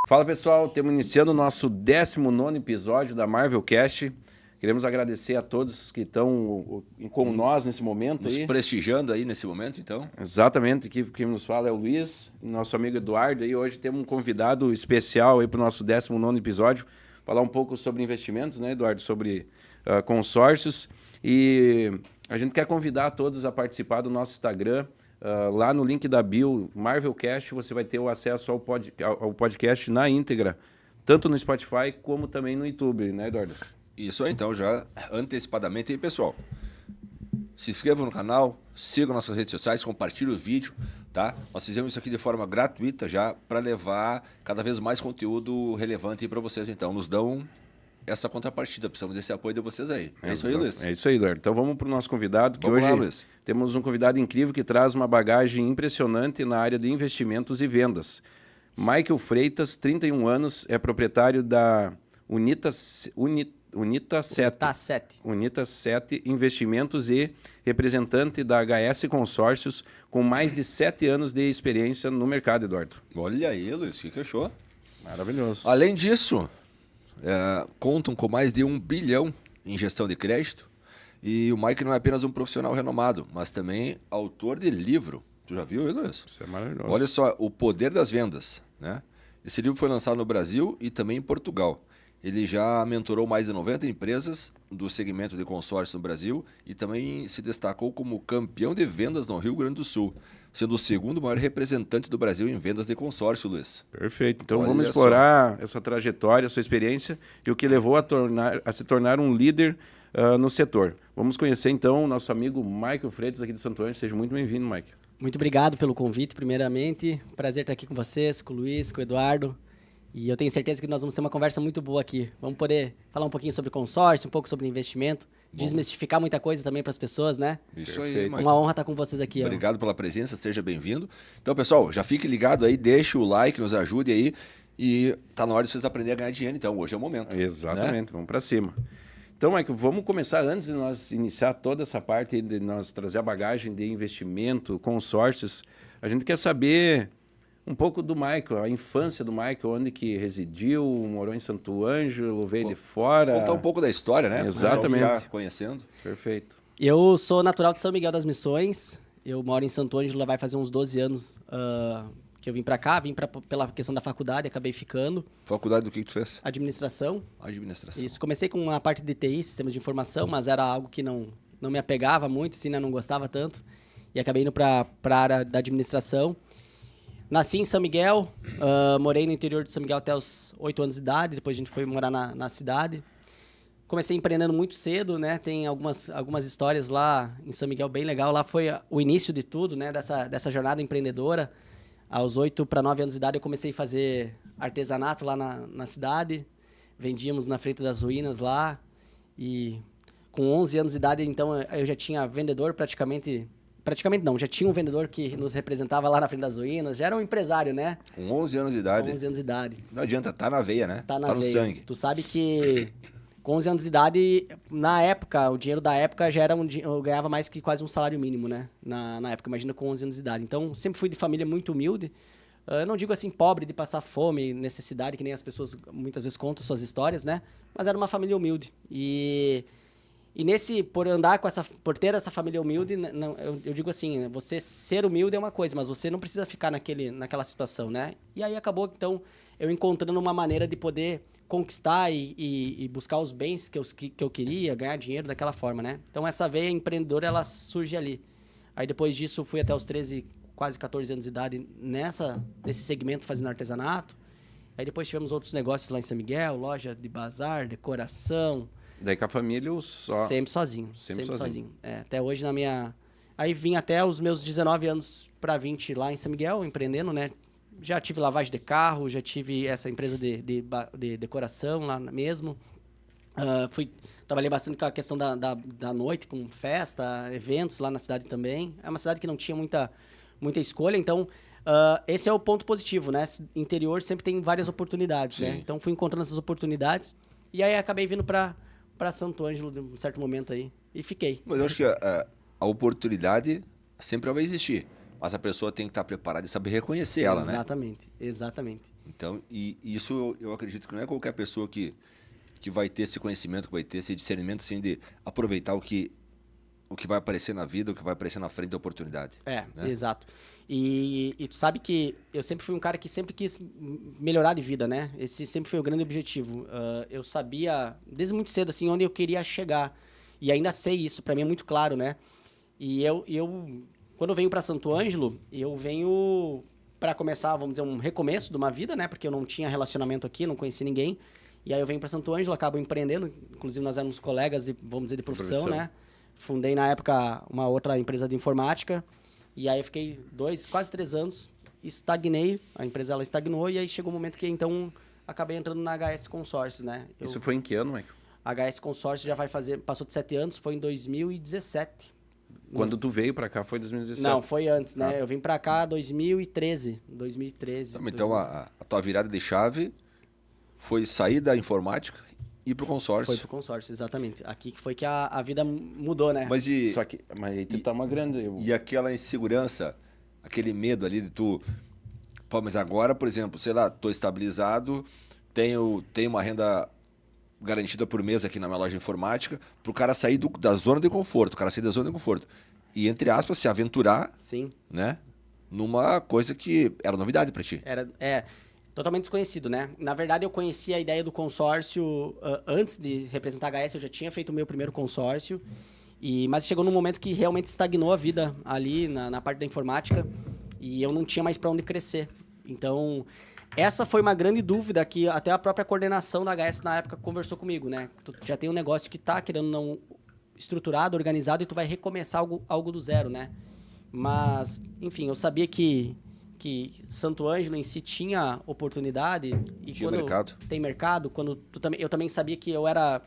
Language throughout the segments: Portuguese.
Fala pessoal, estamos iniciando o nosso 19º episódio da Marvelcast. Queremos agradecer a todos que estão com nós nesse momento. Nos prestigiando aí nesse momento, então. Exatamente, aqui quem nos fala é o Luiz, nosso amigo Eduardo. E hoje temos um convidado especial para o nosso 19º episódio, falar um pouco sobre investimentos, né, Eduardo? Sobre consórcios. E a gente quer convidar todos a participar do nosso Instagram. Lá no link da bio, Marvelcast, você vai ter o acesso ao podcast na íntegra, tanto no Spotify como também no YouTube, né, Eduardo? Isso aí, então, já antecipadamente aí, pessoal. Se inscrevam no canal, sigam nossas redes sociais, compartilhem o vídeo, tá? Nós fizemos isso aqui de forma gratuita já para levar cada vez mais conteúdo relevante aí para vocês, então. Nos dão essa contrapartida, precisamos desse apoio de vocês aí. É isso aí, Luiz? É isso aí, Eduardo. Então vamos para o nosso convidado, que vamos hoje lá, Luiz. Temos um convidado incrível que traz uma bagagem impressionante na área de investimentos e vendas. Michael Freitas, 31 anos, é proprietário da Unita 7 Investimentos e representante da HS Consórcios, com mais de 7 anos de experiência no mercado, Eduardo. Olha aí, Luiz, que achou? Maravilhoso. Além disso, contam com mais de 1 bilhão em gestão de crédito. E o Mike não é apenas um profissional renomado, mas também autor de livro. Tu já viu, Luiz? Isso é maravilhoso. Olha só, O Poder das Vendas, né? Esse livro foi lançado no Brasil e também em Portugal. Ele já mentorou mais de 90 empresas do segmento de consórcio no Brasil e também se destacou como campeão de vendas no Rio Grande do Sul, sendo o segundo maior representante do Brasil em vendas de consórcio, Luiz. Perfeito. Então vamos explorar essa trajetória, sua experiência e o que levou a se tornar um líder no setor. Vamos conhecer então o nosso amigo Michael Freitas aqui de Santo Ângelo. Seja muito bem-vindo, Michael. Muito obrigado pelo convite, primeiramente. Prazer estar aqui com vocês, com o Luiz, com o Eduardo. E eu tenho certeza que nós vamos ter uma conversa muito boa aqui. Vamos poder falar um pouquinho sobre consórcio, um pouco sobre investimento, desmistificar muita coisa também para as pessoas, né? Isso aí, Michael. Uma honra estar com vocês aqui. Obrigado pela presença, seja bem-vindo. Então, pessoal, já fique ligado aí, deixe o like, nos ajude aí. E tá na hora de vocês aprenderem a ganhar dinheiro, então hoje é o momento. Exatamente, né? Vamos para cima. Então, Michael, vamos começar antes de nós iniciar toda essa parte de nós trazer a bagagem de investimento, consórcios. A gente quer saber um pouco do Michael, a infância do Michael, onde que residiu, morou em Santo Ângelo, veio de fora. Contar um pouco da história, né? Exatamente. Para ficar conhecendo. Perfeito. Eu sou natural de São Miguel das Missões. Eu moro em Santo Ângelo, vai fazer uns 12 anos que eu vim para cá. Pela questão da faculdade, acabei ficando. Faculdade do que tu fez? Administração. Administração. Isso. Comecei com uma parte de TI, Sistemas de Informação, mas era algo que não me apegava muito, assim, né? Não gostava tanto. E acabei indo para a área da administração. Nasci em São Miguel, morei no interior de São Miguel até os 8 anos de idade, depois a gente foi morar na cidade. Comecei empreendendo muito cedo, né? Tem algumas histórias lá em São Miguel bem legal. Lá foi o início de tudo, né? Dessa jornada empreendedora. Aos 8 para 9 anos de idade eu comecei a fazer artesanato lá na cidade. Vendíamos na Frente das Ruínas lá. E com 11 anos de idade, então, eu já tinha vendedor praticamente não, já tinha um vendedor que nos representava lá na Frente das Ruínas, já era um empresário, né? Com 11 anos de idade. 11 anos de idade. Não adianta, tá na veia, né? Tá no veia. Sangue. Tu sabe que com 11 anos de idade, na época, o dinheiro da época já era eu ganhava mais que quase um salário mínimo, né? Na época, imagina com 11 anos de idade. Então, sempre fui de família muito humilde. Eu não digo assim pobre de passar fome, necessidade, que nem as pessoas muitas vezes contam suas histórias, né? Mas era uma família humilde. E por ter essa família humilde, não, eu digo assim, você ser humilde é uma coisa, mas você não precisa ficar naquela situação, né? E aí acabou, então, eu encontrando uma maneira de poder conquistar e buscar os bens que eu queria, ganhar dinheiro daquela forma, né? Então, essa veia empreendedora, ela surge ali. Aí, depois disso, fui até os 13, quase 14 anos de idade nesse segmento, fazendo artesanato. Aí, depois tivemos outros negócios lá em São Miguel, loja de bazar, decoração. Daí com a família Sempre sozinho. Até hoje Aí vim até os meus 19 anos para 20 lá em São Miguel, empreendendo, né? Já tive lavagem de carro, já tive essa empresa de decoração lá mesmo. Trabalhei bastante com a questão da noite, com festa, eventos lá na cidade também. É uma cidade que não tinha muita escolha, então esse é o ponto positivo, né? Interior sempre tem várias oportunidades, né? Então fui encontrando essas oportunidades e aí acabei vindo para Santo Ângelo de um certo momento aí e fiquei. Mas eu acho que a oportunidade sempre vai existir. mas a pessoa tem que estar preparada e saber reconhecer ela, né? Exatamente. Então, e isso eu acredito que não é qualquer pessoa que vai ter esse conhecimento, que vai ter esse discernimento, assim, de aproveitar o que vai aparecer na vida, o que vai aparecer na frente da oportunidade. Né? Exato. E tu sabe que eu sempre fui um cara que sempre quis melhorar de vida, né? Esse sempre foi o grande objetivo. Eu sabia, desde muito cedo, assim, onde eu queria chegar. E ainda sei isso, para mim é muito claro, né? E eu quando eu venho para Santo Ângelo, eu venho para começar, vamos dizer, um recomeço de uma vida, né? Porque eu não tinha relacionamento aqui, não conheci ninguém. E aí eu venho para Santo Ângelo, acabo empreendendo. Inclusive, nós éramos colegas, vamos dizer, de profissão, né? Fundei, na época, uma outra empresa de informática. E aí eu fiquei quase 3 anos, estagnei. A empresa, ela estagnou. E aí chegou um momento que, então, acabei entrando na HS Consórcios, né? Isso foi em que ano, Michael? HS Consórcios já passou de 7 anos, foi em 2017. Quando tu veio para cá foi 2017? Não, foi antes, né? Eu vim para cá em 2013. Então, a tua virada de chave foi sair da informática e ir pro consórcio. Foi pro consórcio, exatamente. Aqui que foi que a vida mudou, né? Mas aí tu tá uma grande... E aquela insegurança, aquele medo ali de tu... Pô, mas agora, por exemplo, sei lá, tô estabilizado, tenho uma renda garantida por mês aqui na minha loja de informática, pro cara sair da zona de conforto, e, entre aspas, se aventurar, Sim, né, numa coisa que era novidade para ti. totalmente desconhecido, né? Na verdade, eu conhecia a ideia do consórcio antes de representar a HS, eu já tinha feito o meu primeiro consórcio, mas chegou num momento que realmente estagnou a vida ali na parte da informática e eu não tinha mais para onde crescer. Então, essa foi uma grande dúvida que até a própria coordenação da HS na época conversou comigo, né? Tu já tem um negócio que tá querendo não estruturado, organizado, e tu vai recomeçar algo do zero, né? Mas, enfim, eu sabia que Santo Ângelo em si tinha oportunidade. E tinha quando mercado. Tem mercado, eu também sabia que eu era...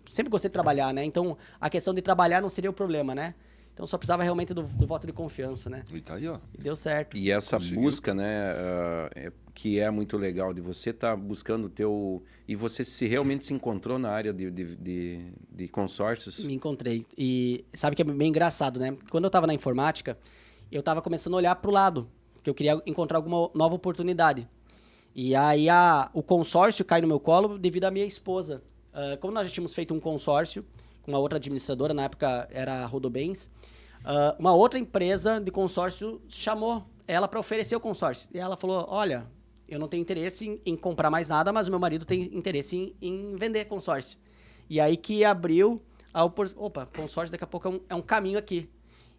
Sempre gostei de trabalhar, né? Então, a questão de trabalhar não seria o problema, né? Então, só precisava realmente do voto de confiança, né? E tá aí, ó. E deu certo. E essa busca, né, que é muito legal, de você estar buscando o teu... E você realmente se encontrou na área de consórcios? Me encontrei. E sabe que é bem engraçado, né? Quando eu estava na informática, eu estava começando a olhar para o lado, porque eu queria encontrar alguma nova oportunidade. E aí o consórcio cai no meu colo devido à minha esposa. Como nós já tínhamos feito um consórcio com uma outra administradora, na época era a Rodobens, uma outra empresa de consórcio chamou ela para oferecer o consórcio. E ela falou, olha, eu não tenho interesse em comprar mais nada, mas o meu marido tem interesse em vender consórcio. E aí que abriu consórcio daqui a pouco é um caminho aqui.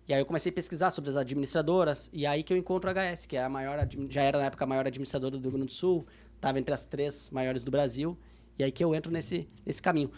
E aí eu comecei a pesquisar sobre as administradoras, e aí que eu encontro a HS, que é já era na época a maior administradora do Rio Grande do Sul, estava entre as 3 maiores do Brasil, e aí que eu entro nesse caminho.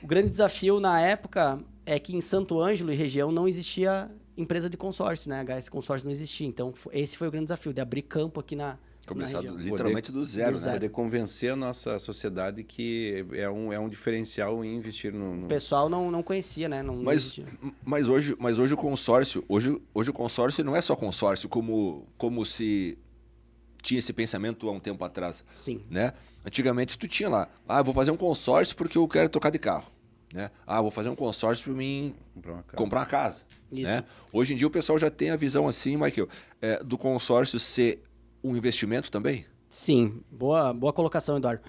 O grande desafio na época é que em Santo Ângelo e região não existia empresa de consórcio, né? A HS Consórcio não existia. Então, esse foi o grande desafio, de abrir campo aqui na região. Literalmente do zero, né? Poder convencer a nossa sociedade que é um diferencial em investir no... O pessoal não conhecia, né? Não existia. Mas hoje o consórcio... Hoje o consórcio não é só consórcio, como se tinha esse pensamento há um tempo atrás. Sim. Né? Antigamente tu tinha lá, eu vou fazer um consórcio porque eu quero trocar de carro. Né? Vou fazer um consórcio para mim comprar uma casa. Isso. Né? Hoje em dia o pessoal já tem a visão assim, Michael, do consórcio ser um investimento também? Sim, boa colocação, Eduardo.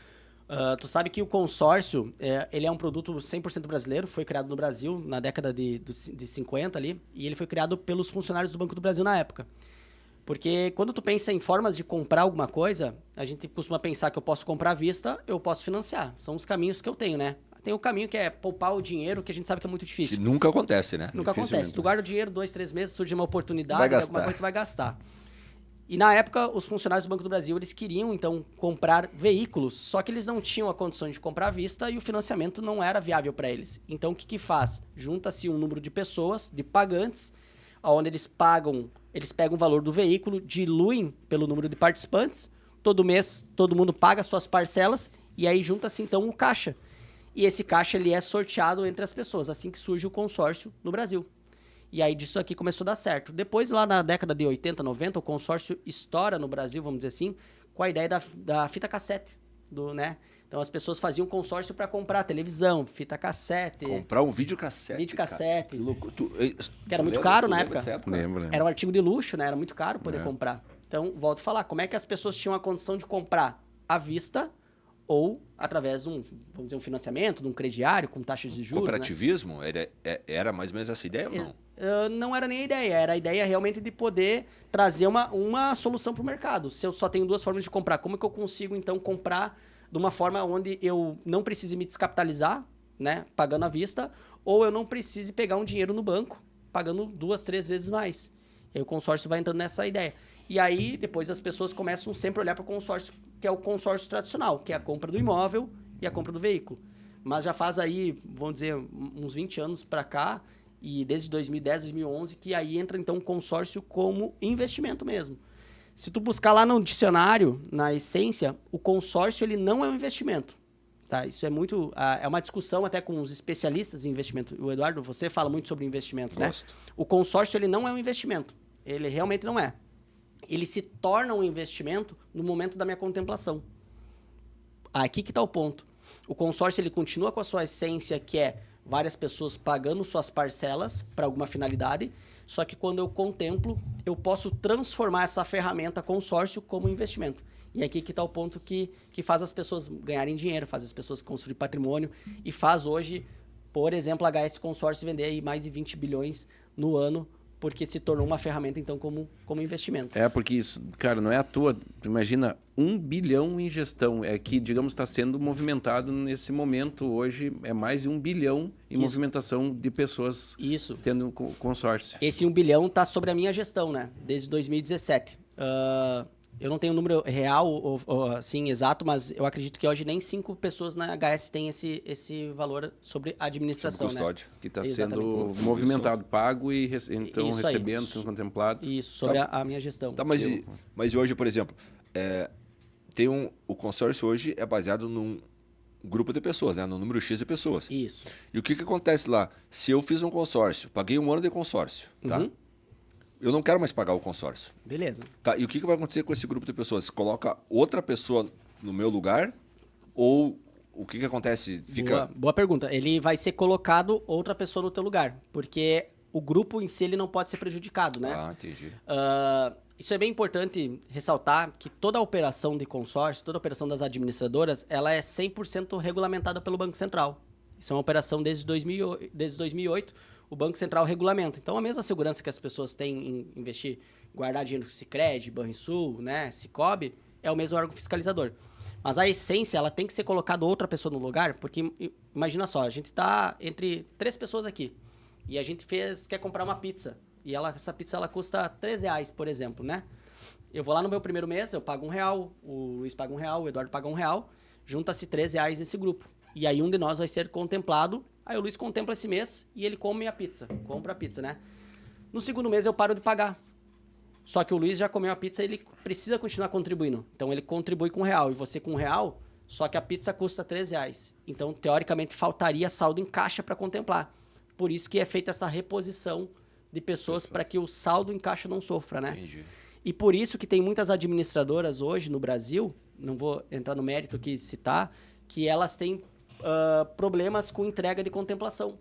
Tu sabe que o consórcio, ele é um produto 100% brasileiro, foi criado no Brasil na década de 50 ali, e ele foi criado pelos funcionários do Banco do Brasil na época. Porque quando tu pensa em formas de comprar alguma coisa, a gente costuma pensar que eu posso comprar à vista, eu posso financiar. São os caminhos que eu tenho, né? Tem o caminho que é poupar o dinheiro, que a gente sabe que é muito difícil. Que nunca acontece, né? Nunca acontece. Tu guarda o dinheiro 2, 3 meses, surge uma oportunidade, alguma coisa você vai gastar. E na época, os funcionários do Banco do Brasil, eles queriam, então, comprar veículos, só que eles não tinham a condição de comprar à vista e o financiamento não era viável para eles. Então, o que faz? Junta-se um número de pessoas, de pagantes, onde eles pegam o valor do veículo, diluem pelo número de participantes, todo mês todo mundo paga suas parcelas e aí junta-se, então, o caixa. E esse caixa ele é sorteado entre as pessoas, assim que surge o consórcio no Brasil. E aí disso aqui começou a dar certo. Depois, lá na década de 80, 90, o consórcio estoura no Brasil, vamos dizer assim, com a ideia da fita cassete, né? Então as pessoas faziam consórcio para comprar televisão, fita cassete. Comprar um videocassete. Videocassete. Que louco. Que era muito caro na época. Lembro. Era um artigo de luxo, né? Era muito caro poder comprar. Então, volto a falar, como é que as pessoas tinham a condição de comprar à vista ou através de vamos dizer, um financiamento, de um crediário com taxas de juros, Cooperativismo? Né? Era mais ou menos essa ideia ou não? Não era nem a ideia, era a ideia realmente de poder trazer uma solução para o mercado. Se eu só tenho duas formas de comprar, como é que eu consigo, então, comprar de uma forma onde eu não precise me descapitalizar, né, pagando à vista, ou eu não precise pegar um dinheiro no banco, pagando 2, 3 vezes mais. E aí o consórcio vai entrando nessa ideia. E aí, depois as pessoas começam sempre a olhar para o consórcio, que é o consórcio tradicional, que é a compra do imóvel e a compra do veículo. Mas já faz aí, vamos dizer, uns 20 anos para cá, e desde 2010, 2011, que aí entra então o consórcio como investimento mesmo. Se tu buscar lá no dicionário, na essência, o consórcio ele não é um investimento. Tá? Isso é muito... é uma discussão até com os especialistas em investimento. O Eduardo, você fala muito sobre investimento, né? O consórcio ele não é um investimento. Ele realmente não é. Ele se torna um investimento no momento da minha contemplação. Aqui que está o ponto. O consórcio ele continua com a sua essência, que é várias pessoas pagando suas parcelas para alguma finalidade, só que quando eu contemplo, eu posso transformar essa ferramenta consórcio como investimento. E aqui que está o ponto que faz as pessoas ganharem dinheiro, faz as pessoas construir patrimônio e faz hoje, por exemplo, a HS Consórcio vender aí mais de 20 bilhões no ano, porque se tornou uma ferramenta, então, como investimento. Porque isso, cara, não é à toa. Imagina, 1 bilhão em gestão. É que, digamos, está sendo movimentado nesse momento. Hoje é mais de 1 bilhão em movimentação de pessoas tendo consórcio. Esse 1 bilhão está sobre a minha gestão, né? Desde 2017. Eu não tenho o número real, assim, exato, mas eu acredito que hoje nem 5 pessoas na HS têm esse valor sobre a administração, sobre custódia, né? Que está sendo movimentado, pago e então isso recebendo, aí. sendo contemplado. Isso, sobre a minha gestão. Tá, mas hoje, por exemplo, o consórcio hoje é baseado num grupo de pessoas, né? No número X de pessoas. Isso. E o que acontece lá? Se eu fiz um consórcio, paguei 1 ano de consórcio, tá? Eu não quero mais pagar o consórcio. Beleza. Tá, e o que vai acontecer com esse grupo de pessoas? Você coloca outra pessoa no meu lugar? Ou o que acontece? Boa pergunta. Ele vai ser colocado outra pessoa no teu lugar, porque o grupo em si ele não pode ser prejudicado, né? Ah, entendi. Isso é bem importante ressaltar que toda a operação de consórcio, toda a operação das administradoras, ela é 100% regulamentada pelo Banco Central. Isso é uma operação desde 2008, o Banco Central regulamenta. Então, a mesma segurança que as pessoas têm em investir, guardar dinheiro com Sicredi, Banrisul, né, Sicob, é o mesmo órgão fiscalizador. Mas a essência, ela tem que ser colocada outra pessoa no lugar, porque imagina só, a gente está entre 3 pessoas aqui e a gente quer comprar uma pizza e essa pizza ela custa R$3, por exemplo, né? Eu vou lá no meu primeiro mês, eu pago R$1, o Luiz paga R$1, o Eduardo paga R$1, junta-se R$3 nesse grupo. E aí um de nós vai ser contemplado. Aí o Luiz contempla esse mês e ele come a pizza. Compra a pizza, né? No segundo mês eu paro de pagar. Só que o Luiz já comeu a pizza e ele precisa continuar contribuindo. Então ele contribui com R$1 e você com R$1, só que a pizza custa R$3. Então, teoricamente, faltaria saldo em caixa para contemplar. Por isso que é feita essa reposição de pessoas para que o saldo em caixa não sofra, né? Entendi. E por isso que tem muitas administradoras hoje no Brasil, não vou entrar no mérito aqui de citar, que elas têm problemas com entrega de contemplação,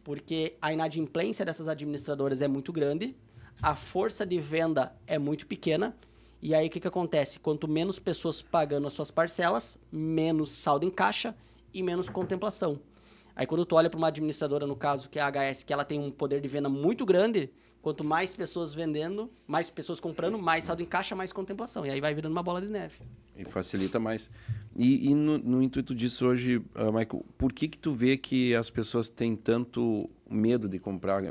porque a inadimplência dessas administradoras é muito grande, a força de venda é muito pequena, e aí o que acontece? Quanto menos pessoas pagando as suas parcelas, menos saldo em caixa e menos contemplação. Aí quando tu olha para uma administradora, no caso que é a HS, que ela tem um poder de venda muito grande, quanto mais pessoas vendendo, mais pessoas comprando, mais saldo em caixa, mais contemplação. E aí vai virando uma bola de neve. E facilita mais. E no intuito disso hoje, Michael, por que tu vê que as pessoas têm tanto medo de comprar?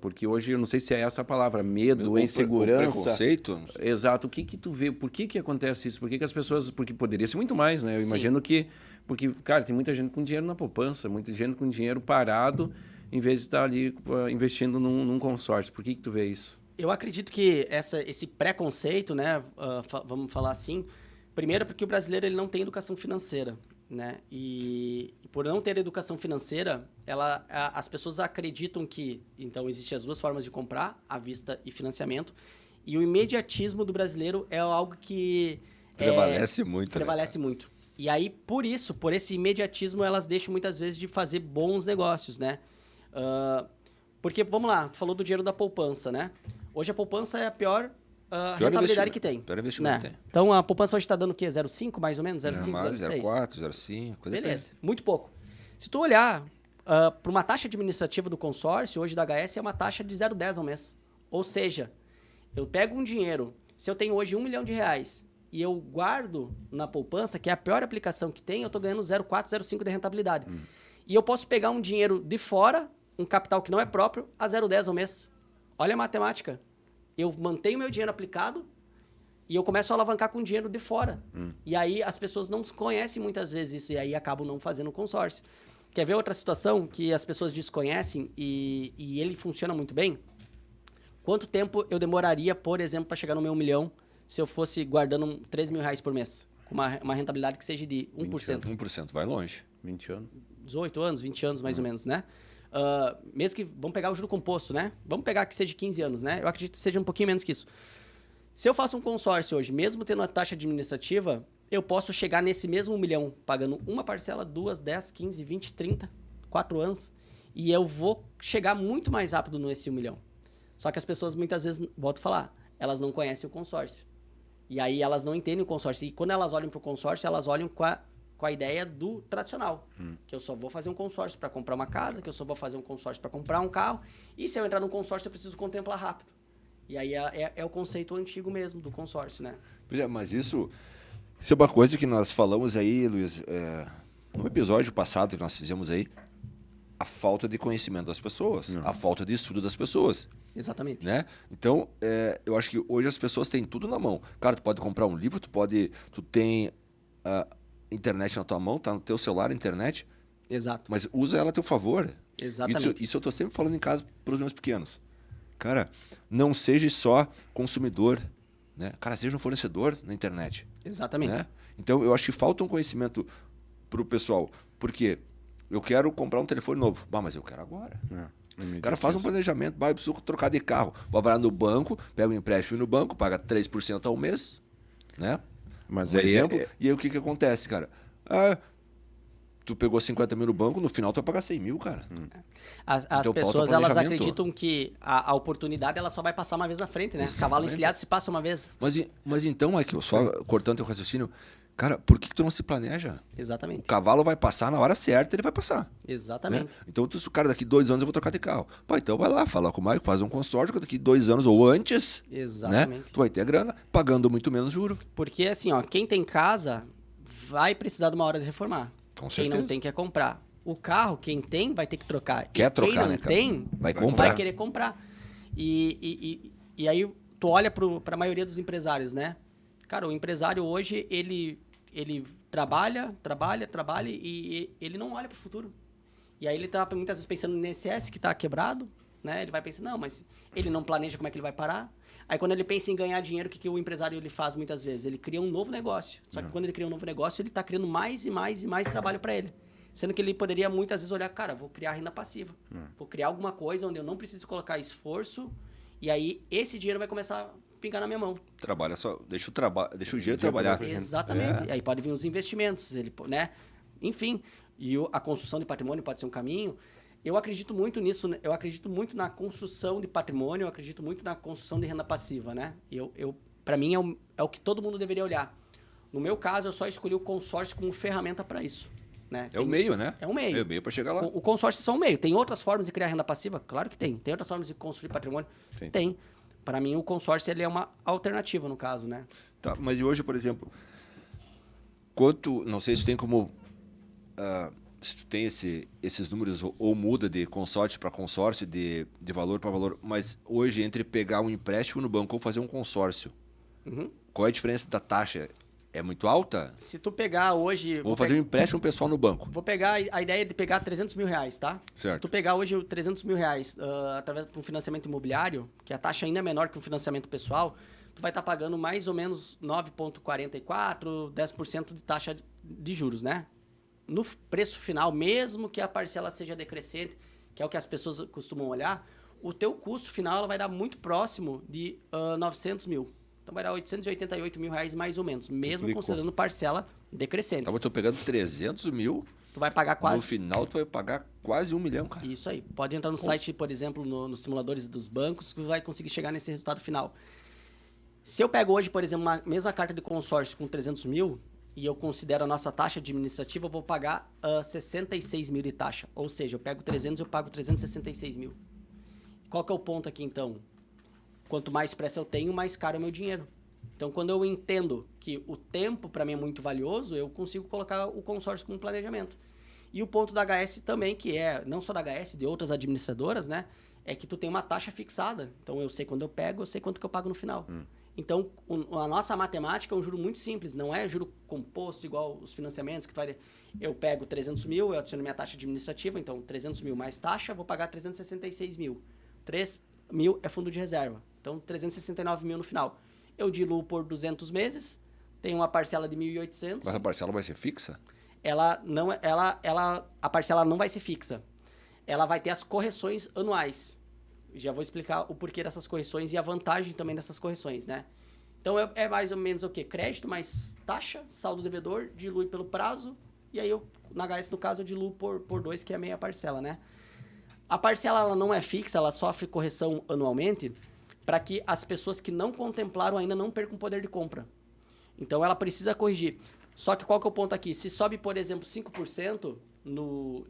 Porque hoje, eu não sei se é essa a palavra, medo, insegurança. Preconceito? Exato. O que tu vê? Por que acontece isso? Por que as pessoas... Porque poderia ser muito mais, né? Eu imagino que... Porque, cara, tem muita gente com dinheiro na poupança, muita gente com dinheiro parado, em vez de estar ali investindo num consórcio. Por que tu vê isso? Eu acredito que esse preconceito, né, vamos falar assim, primeiro porque o brasileiro ele não tem educação financeira, né? E por não ter educação financeira, as pessoas acreditam que, então, existem as duas formas de comprar, à vista e financiamento, e o imediatismo do brasileiro é algo que... Prevalece muito. Prevalece né, muito. E aí, por isso, por esse imediatismo, elas deixam muitas vezes de fazer bons negócios, né? Porque, vamos lá, tu falou do dinheiro da poupança, né? Hoje a poupança é a pior rentabilidade que tem. Pior investimento né? que tem. Então, a poupança hoje está dando o quê? 0,5 mais ou menos? 0,5, Mais, 0,6? 0,4, 0,5, coisa Beleza, muito pouco. Se tu olhar para uma taxa administrativa do consórcio, hoje da HS é uma taxa de 0,10 ao mês. Ou seja, eu pego um dinheiro, se eu tenho hoje R$1 milhão e eu guardo na poupança, que é a pior aplicação que tem, eu estou ganhando 0,4, 0,5 de rentabilidade. E eu posso pegar um dinheiro de fora, um capital que não é próprio, a 0,10 ao mês. Olha a matemática. Eu mantenho meu dinheiro aplicado e eu começo a alavancar com dinheiro de fora. E aí as pessoas não conhecem muitas vezes isso e aí acabam não fazendo consórcio. Quer ver outra situação que as pessoas desconhecem e ele funciona muito bem? Quanto tempo eu demoraria, por exemplo, para chegar no meu 1 milhão se eu fosse guardando R$3 mil por mês? Com uma rentabilidade que seja de 1%. 1%, vai longe. 20 anos. 18 anos, 20 anos mais ou menos, né? Mesmo que, vamos pegar o juro composto, né? Vamos pegar que seja 15 anos, né? Eu acredito que seja um pouquinho menos que isso. Se eu faço um consórcio hoje, mesmo tendo uma taxa administrativa, eu posso chegar nesse mesmo 1 milhão pagando uma parcela, 2, 10, 15, 20, 30, 4 anos. E eu vou chegar muito mais rápido nesse 1 milhão. Só que as pessoas muitas vezes, volto a falar, elas não conhecem o consórcio. E aí elas não entendem o consórcio. E quando elas olham para o consórcio, elas olham com a ideia do tradicional. Que eu só vou fazer um consórcio para comprar uma casa, que eu só vou fazer um consórcio para comprar um carro. E se eu entrar no consórcio, eu preciso contemplar rápido. E aí é o conceito antigo mesmo do consórcio, né? Mas isso é uma coisa que nós falamos aí, Luiz, no episódio passado que nós fizemos aí, a falta de conhecimento das pessoas, a falta de estudo das pessoas. Exatamente. Né? Então, eu acho que hoje as pessoas têm tudo na mão. Cara, tu pode comprar um livro, tu tem internet na tua mão, tá no teu celular a internet. Exato. Mas usa ela a teu favor. Exatamente. Isso eu tô sempre falando em casa para os meus pequenos. Cara, não seja só consumidor, né? Cara, seja um fornecedor na internet. Exatamente. Né? Então, eu acho que falta um conhecimento pro pessoal. Por quê? Eu quero comprar um telefone novo. Mas eu quero agora. O cara faz um planejamento. Eu preciso trocar de carro. Vou parar no banco, pega um empréstimo no banco, paga 3% ao mês. Né? Mas um exemplo. E aí o que acontece, cara? Tu pegou 50 mil no banco, no final tu vai pagar 100 mil, cara. As Então, pessoas, elas acreditam que a oportunidade ela só vai passar uma vez na frente, né? Exatamente. Cavalo encilhado se passa uma vez. Mas então, só cortando teu raciocínio, cara, por que tu não se planeja? Exatamente. O cavalo vai passar na hora certa, ele vai passar. Exatamente. Né? Então, cara, daqui 2 anos eu vou trocar de carro. Então vai lá, fala com o Maicon, faz um consórcio, que daqui 2 anos ou antes, Exatamente. né, tu vai ter a grana, pagando muito menos juro. Porque assim, quem tem casa vai precisar de uma hora de reformar. Com quem certeza. não tem quer comprar. O carro, quem tem, vai ter que trocar. Quer trocar, quem não né, cara? tem, Vai comprar. vai querer comprar. E aí tu olha para a maioria dos empresários, né? Cara, o empresário hoje, ele trabalha e ele não olha para o futuro. E aí ele tá muitas vezes pensando no INSS que está quebrado, né? Ele vai pensar, não, mas ele não planeja como é que ele vai parar. Aí quando ele pensa em ganhar dinheiro, o que o empresário ele faz muitas vezes? Ele cria um novo negócio. Só que quando ele cria um novo negócio, ele está criando mais e mais e mais trabalho para ele. Sendo que ele poderia muitas vezes olhar, cara, vou criar renda passiva. Vou criar alguma coisa onde eu não preciso colocar esforço e aí esse dinheiro vai começar a pingar na minha mão. Trabalha só, deixa o dinheiro trabalhar. Exatamente. Aí pode vir os investimentos, né? Enfim, e a construção de patrimônio pode ser um caminho. Eu acredito muito nisso, eu acredito muito na construção de patrimônio, eu acredito muito na construção de renda passiva, né? Para mim é o que todo mundo deveria olhar. No meu caso, eu só escolhi o consórcio como ferramenta para isso. Né? O meio, né? É o meio. É o meio para chegar lá. O consórcio é só um meio. Tem outras formas de criar renda passiva? Claro que tem. Tem outras formas de construir patrimônio? Sim. Tem. Para mim, o consórcio ele é uma alternativa, no caso, né? Tá, mas e hoje, por exemplo, não sei se tu tem como... se tu tem esses números ou muda de consórcio para consórcio, de valor para valor, mas hoje entre pegar um empréstimo no banco ou fazer um consórcio, qual é a diferença da taxa? É muito alta? Se tu pegar hoje... Vou fazer um empréstimo pessoal no banco. Vou pegar a ideia de pegar 300 mil reais, tá? Certo. Se tu pegar hoje o 300 mil reais através de um financiamento imobiliário, que a taxa ainda é menor que um financiamento pessoal, tu vai estar pagando mais ou menos 9,44%, 10% de taxa de juros, né? No preço final, mesmo que a parcela seja decrescente, que é o que as pessoas costumam olhar, o teu custo final ela vai dar muito próximo de 900 mil. Então vai dar R$888.000 mais ou menos, mesmo Duplicou. considerando parcela decrescente. Então eu tô pegando 300 mil, Tu vai pagar no quase... final tu vai pagar quase 1 milhão, cara. Isso aí. Pode entrar no site, por exemplo, nos simuladores dos bancos, que vai conseguir chegar nesse resultado final. Se eu pego hoje, por exemplo, uma mesma carta de consórcio com 300 mil, e eu considero a nossa taxa administrativa, eu vou pagar 66 mil de taxa. Ou seja, eu pego 300 e eu pago 366 mil. Qual que é o ponto aqui, então? Quanto mais pressa eu tenho, mais caro é o meu dinheiro. Então, quando eu entendo que o tempo para mim é muito valioso, eu consigo colocar o consórcio como planejamento. E o ponto da HS também, que é, não só da HS, de outras administradoras, né? É que tu tem uma taxa fixada. Então, eu sei quando eu pego, eu sei quanto que eu pago no final. Então, a nossa matemática é um juro muito simples. Não é juro composto, igual os financiamentos, que tu vai... Eu pego 300 mil, eu adiciono minha taxa administrativa. Então, 300 mil mais taxa, vou pagar 366 mil. 3 mil é fundo de reserva. Então, 369 mil no final. Eu diluo por 200 meses, tenho uma parcela de 1.800. Mas a parcela vai ser fixa? A parcela não vai ser fixa. Ela vai ter as correções anuais. Já vou explicar o porquê dessas correções e a vantagem também dessas correções, né? Então, é mais ou menos o quê? Crédito mais taxa, saldo devedor, dilui pelo prazo, e aí, na HS, no caso, eu diluo por 2, que é a meia parcela, né? A parcela ela não é fixa, ela sofre correção anualmente para que as pessoas que não contemplaram ainda não percam poder de compra. Então, ela precisa corrigir. Só que qual que é o ponto aqui? Se sobe, por exemplo, 5%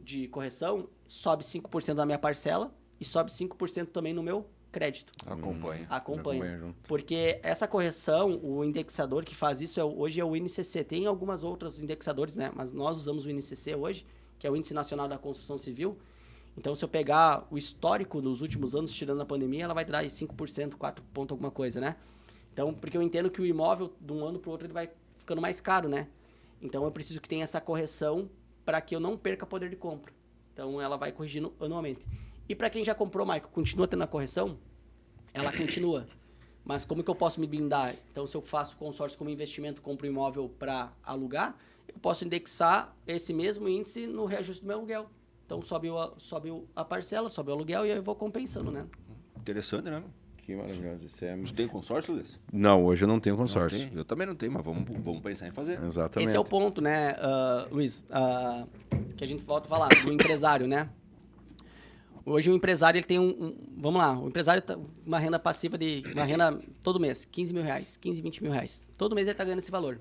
de correção, sobe 5% da minha parcela e sobe 5% também no meu crédito. Acompanha. Acompanha junto. Porque essa correção, o indexador que faz isso hoje é o INCC. Tem algumas outros indexadores, né? Mas nós usamos o INCC hoje, que é o Índice Nacional da Construção Civil. Então, se eu pegar o histórico dos últimos anos, tirando a pandemia, ela vai dar aí 5%, 4 ponto alguma coisa, né? Então, porque eu entendo que o imóvel, de um ano para o outro, ele vai ficando mais caro, né? Então, eu preciso que tenha essa correção para que eu não perca poder de compra. Então, ela vai corrigindo anualmente. E para quem já comprou, Michael, continua tendo a correção? Ela continua. Mas como que eu posso me blindar? Então, se eu faço consórcio como investimento, compro um imóvel para alugar, eu posso indexar esse mesmo índice no reajuste do meu aluguel. Então, sobe a parcela, sobe o aluguel e aí eu vou compensando, né? Interessante, né? Que maravilhoso. Isso é... Tu tem consórcio, Luiz? Não, hoje eu não tenho consórcio. Não tem? Eu também não tenho, mas vamos pensar em fazer. Exatamente. Esse é o ponto, né, Luiz? Que a gente volta a falar do empresário, né? Hoje o empresário ele tem vamos lá, o empresário tá uma renda passiva uma renda todo mês, 15 mil reais, 15, 20 mil reais. Todo mês ele está ganhando esse valor.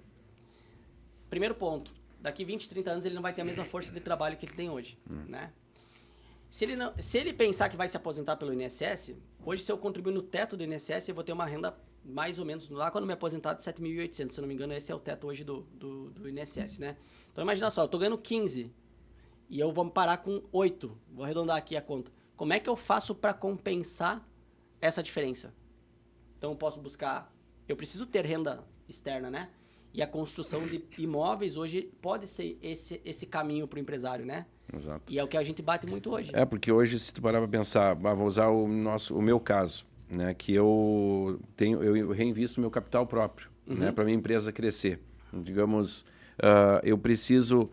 Primeiro ponto, daqui 20, 30 anos ele não vai ter a mesma força de trabalho que ele tem hoje, né? Se ele pensar que vai se aposentar pelo INSS, hoje se eu contribuir no teto do INSS, eu vou ter uma renda mais ou menos, lá quando me aposentar, de 7.800, se eu não me engano, esse é o teto hoje do INSS, né? Então imagina só, eu estou ganhando 15 e eu vou parar com 8, vou arredondar aqui a conta. Como é que eu faço para compensar essa diferença? Então, eu preciso ter renda externa, né? E a construção de imóveis hoje pode ser esse caminho para o empresário, né? Exato. E é o que a gente bate muito hoje. É, porque hoje, se tu parar para pensar, vou usar o meu caso, né? Que eu reinvisto meu capital próprio, né? Para minha empresa crescer. Digamos, eu preciso...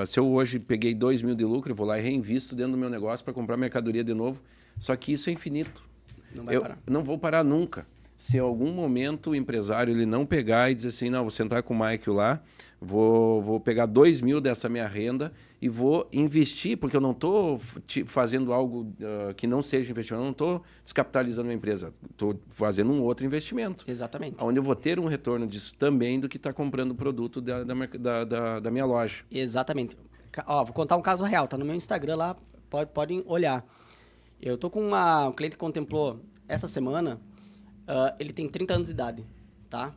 se eu hoje peguei 2 mil de lucro, eu vou lá e reinvisto dentro do meu negócio para comprar mercadoria de novo. Só que isso é infinito. Não vai parar. Não vou parar nunca. Se em algum momento o empresário ele não pegar e dizer assim, não, vou sentar com o Michael lá, vou pegar 2 mil dessa minha renda e vou investir, porque eu não estou fazendo algo que não seja investimento, eu não estou descapitalizando a minha empresa, estou fazendo um outro investimento. Exatamente. Onde eu vou ter um retorno disso também do que está comprando o produto da minha loja. Exatamente. Ó, vou contar um caso real, tá no meu Instagram lá, podem olhar. Eu tô com um cliente que contemplou essa semana, ele tem 30 anos de idade, tá?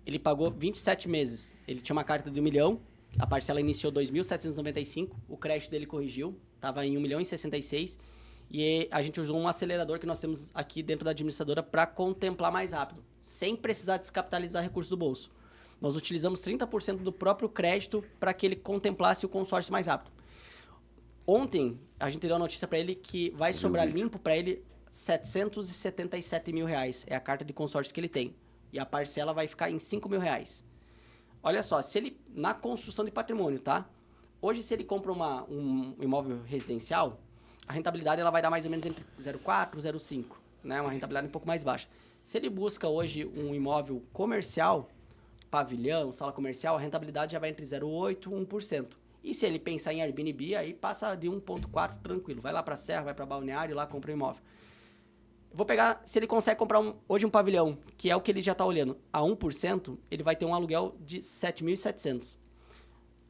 Ele pagou 27 meses, ele tinha uma carta de 1 milhão, a parcela iniciou 2.795, o crédito dele corrigiu, estava em 1.066.000, e a gente usou um acelerador que nós temos aqui dentro da administradora para contemplar mais rápido, sem precisar descapitalizar recursos do bolso. Nós utilizamos 30% do próprio crédito para que ele contemplasse o consórcio mais rápido. Ontem, a gente deu a notícia para ele que vai sobrar limpo para ele 777 mil reais. É a carta de consórcio que ele tem. E a parcela vai ficar em 5 mil reais. Olha só, se ele, na construção de patrimônio, tá? Hoje, se ele compra um imóvel residencial, a rentabilidade ela vai dar mais ou menos entre 0,4 e 0,5. né? Uma rentabilidade um pouco mais baixa. Se ele busca hoje um imóvel comercial, pavilhão, sala comercial, a rentabilidade já vai entre 0,8% e 1%. E se ele pensar em Airbnb, aí passa de 1,4% tranquilo. Vai lá para a Serra, vai para Balneário, lá compra um imóvel. Vou pegar, se ele consegue comprar hoje um pavilhão, que é o que ele já está olhando, a 1%, ele vai ter um aluguel de 7.700.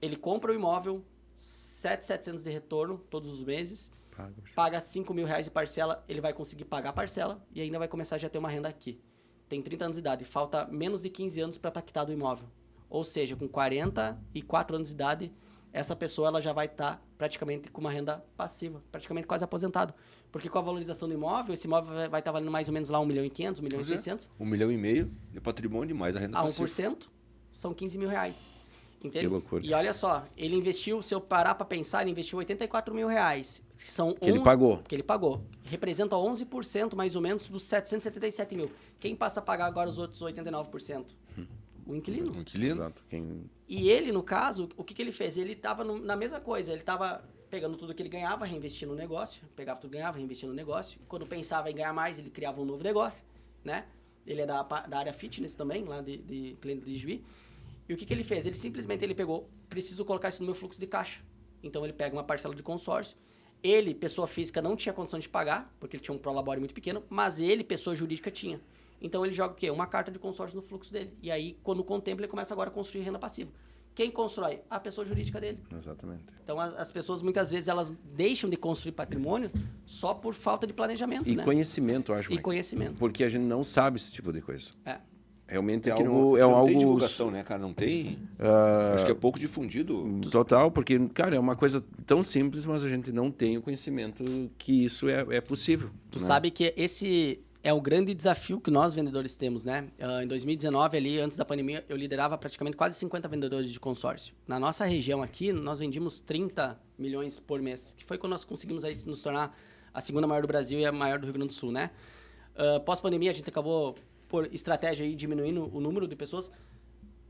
Ele compra o imóvel, 7.700 de retorno todos os meses, paga R$5.000 de parcela, ele vai conseguir pagar a parcela e ainda vai começar já a ter uma renda aqui. Tem 30 anos de idade, falta menos de 15 anos para estar quitado o imóvel. Ou seja, com 44 anos de idade, essa pessoa ela já vai estar praticamente com uma renda passiva, praticamente quase aposentado. Porque com a valorização do imóvel, esse imóvel vai estar valendo mais ou menos lá 1.500.000, 1.600.000. 1,5 milhão de patrimônio mais a renda passiva. A 1% são R$15.000. Entende? Que loucura. E olha só, ele investiu, se eu parar para pensar, ele investiu R$84.000. Que são Que ele pagou. Que ele pagou. Representa 11% mais ou menos dos 777 mil. Quem passa a pagar agora os outros 89%? O inquilino. O inquilino. Exato. E ele, no caso, o que ele fez? Ele estava na mesma coisa. Ele estava pegando tudo que ele ganhava, reinvestindo no negócio. Pegava tudo que ganhava, reinvestindo no negócio. Quando pensava em ganhar mais, ele criava um novo negócio, né? Ele é da área fitness também, lá de cliente de Juí. E o que ele fez? Ele simplesmente pegou, preciso colocar isso no meu fluxo de caixa. Então ele pega uma parcela de consórcio. Ele, pessoa física, não tinha condição de pagar, porque ele tinha um prolabore muito pequeno, mas ele, pessoa jurídica, tinha. Então ele joga o quê? Uma carta de consórcio no fluxo dele. E aí, quando contempla, ele começa agora a construir renda passiva. Quem constrói? A pessoa jurídica dele. Exatamente. Então as pessoas, muitas vezes, elas deixam de construir patrimônio só por falta de planejamento, E né? conhecimento, eu acho. E conhecimento. Porque a gente não sabe esse tipo de coisa. Realmente é Porque algo... não tem divulgação, né, cara? Não tem... Acho que é pouco difundido. Total, porque, cara, é uma coisa tão simples, mas a gente não tem o conhecimento que isso é possível. Tu né? sabe que esse é o grande desafio que nós vendedores temos, né? Em 2019, ali, antes da pandemia, eu liderava praticamente quase 50 vendedores de consórcio. Na nossa região aqui, nós vendíamos 30 milhões por mês, que foi quando nós conseguimos aí nos tornar a segunda maior do Brasil e a maior do Rio Grande do Sul, né? Pós-pandemia, a gente acabou, por estratégia, aí, diminuindo o número de pessoas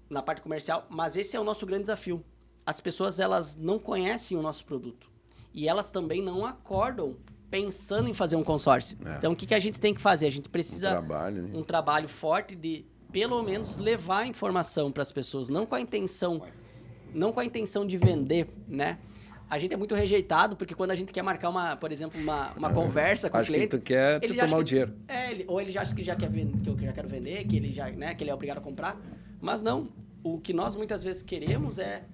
na parte comercial, mas esse é o nosso grande desafio. As pessoas, elas não conhecem o nosso produto. E elas também não acordam pensando em fazer um consórcio. Então, o que a gente tem que fazer? A gente precisa um trabalho forte de, pelo menos, levar a informação para as pessoas, não com a intenção de vender, né? A gente é muito rejeitado, porque quando a gente quer marcar, por exemplo, uma conversa com o cliente... Acho que tu quer tomar o dinheiro. Ou ele já acha que já quer vender, que eu já quero vender, que ele já, né, que ele é obrigado a comprar. Mas não. O que nós muitas vezes queremos é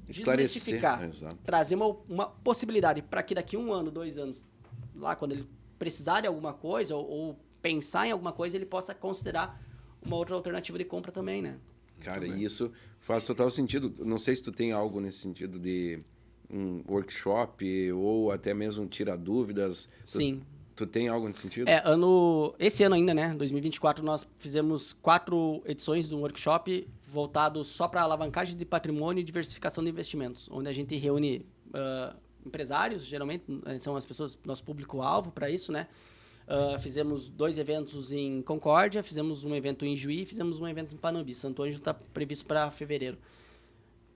desmistificar. Trazer uma possibilidade para que daqui 1 ano, 2 anos, lá quando ele precisar de alguma coisa ou pensar em alguma coisa, ele possa considerar uma outra alternativa de compra também, né? Cara, e isso faz total sentido. Não sei se tu tem algo nesse sentido de um workshop ou até mesmo tirar dúvidas. Sim. Tu tem algo nesse sentido? Esse ano ainda, né, 2024, nós fizemos 4 edições de um workshop voltado só para alavancagem de patrimônio e diversificação de investimentos, onde a gente reúne empresários, geralmente são as pessoas, nosso público-alvo para isso, né? Fizemos 2 eventos em Concórdia, fizemos um evento em Juí, fizemos um evento em Panambi. Santo Ângelo está previsto para fevereiro.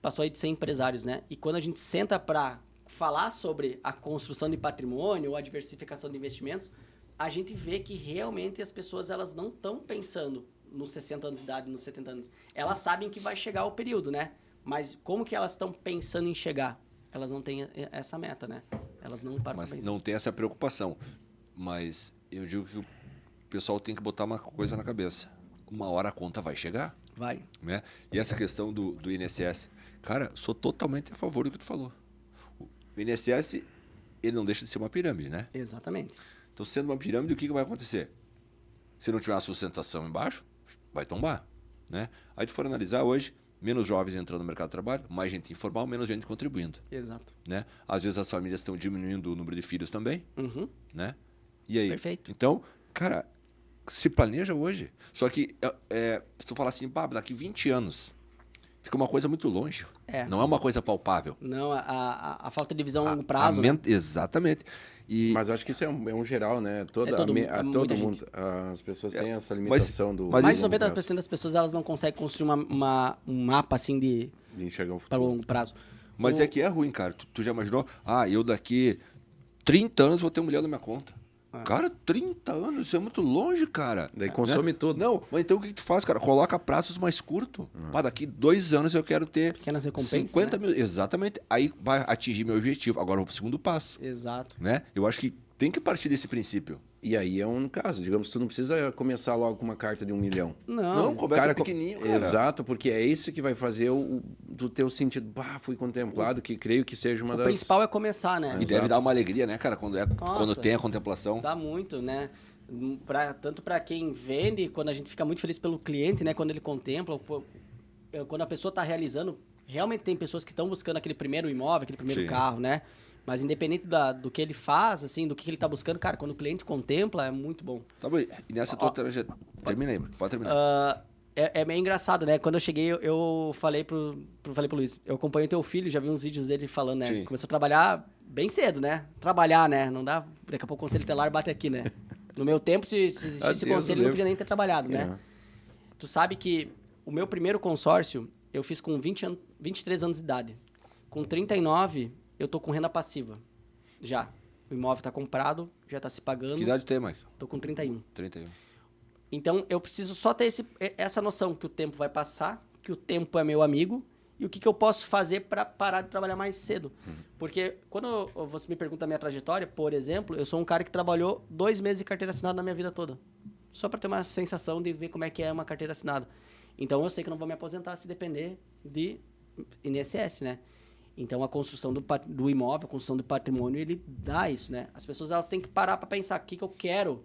Passou aí de 100 empresários, né? E quando a gente senta para falar sobre a construção de patrimônio ou a diversificação de investimentos, a gente vê que realmente as pessoas elas não estão pensando nos 60 anos de idade, nos 70 anos. Elas sabem que vai chegar o período, né? Mas como que elas estão pensando em chegar? Elas não têm essa meta, né? Elas não param. Mas não tem essa preocupação. Mas eu digo que o pessoal tem que botar uma coisa na cabeça. Uma hora a conta vai chegar. Vai. Né? E essa questão do INSS. Cara, sou totalmente a favor do que tu falou. O INSS, ele não deixa de ser uma pirâmide, né? Exatamente. Então, sendo uma pirâmide, o que vai acontecer? Se não tiver uma sustentação embaixo, vai tombar. Né? Aí tu for analisar hoje, menos jovens entrando no mercado de trabalho, mais gente informal, menos gente contribuindo. Exato. Né? Às vezes as famílias estão diminuindo o número de filhos também. Né? E aí? Perfeito. Então, cara, se planeja hoje. Só que, se tu falar assim, daqui 20 anos, fica uma coisa muito longe. Não é uma coisa palpável. Não, a falta de visão a longo prazo. Né? Exatamente. Mas acho que isso é um todo mundo. Gente. As pessoas têm essa limitação do... Mais de 90% das pessoas elas não conseguem construir um mapa assim de enxergar o futuro. Para longo prazo. Mas é que é ruim, cara. Tu já imaginou? Eu daqui 30 anos vou ter 1 milhão na minha conta. Cara, 30 anos, isso é muito longe, cara. Daí consome tudo. Não, mas então o que tu faz, cara? Coloca prazos mais curtos. Daqui 2 anos eu quero ter Pequenas recompensas, 50 né? mil. Exatamente. Aí vai atingir meu objetivo. Agora eu vou pro segundo passo. Exato. Né? Eu acho que tem que partir desse princípio. E aí é um caso, digamos, tu não precisa começar logo com uma carta de 1 milhão. Não, começa pequenininho, cara. Exato, porque é isso que vai fazer do teu sentido. Bah, fui contemplado, que creio que seja uma O das... principal é começar, né? E deve dar uma alegria, né, cara? Quando Nossa. tem a contemplação. Dá muito, né? Tanto para quem vende, quando a gente fica muito feliz pelo cliente, né? Quando ele contempla, quando a pessoa está realizando, realmente tem pessoas que estão buscando aquele primeiro imóvel, aquele primeiro Sim. carro, né? Mas independente do que ele faz, assim, do que ele está buscando, cara, quando o cliente contempla, é muito bom. Tá bom, e nessa tua trajetória... Termina aí, pode terminar. É meio engraçado, né? Quando eu cheguei, eu falei pro Luiz, eu acompanho teu filho, já vi uns vídeos dele falando, né? Sim. Começou a trabalhar bem cedo, né? Trabalhar, né? Não dá... Daqui a pouco o conselho telar bate aqui, né? No meu tempo, se existisse Deus conselho, ele não livre. podia nem ter trabalhado, né? Tu sabe que o meu primeiro consórcio, eu fiz com 23 anos de idade. Com 39, eu tô com renda passiva. Já. O imóvel tá comprado, já tá se pagando. Que idade tem, Mike? Tô com 31. 31. Então, eu preciso só ter essa noção que o tempo vai passar, que o tempo é meu amigo e o que eu posso fazer para parar de trabalhar mais cedo. Porque quando você me pergunta a minha trajetória, por exemplo, eu sou um cara que trabalhou 2 meses de carteira assinada na minha vida toda. Só para ter uma sensação de ver como é que é uma carteira assinada. Então, eu sei que eu não vou me aposentar se depender de INSS, né? Então, a construção do imóvel, a construção do patrimônio, ele dá isso, né? As pessoas elas têm que parar para pensar o que eu quero.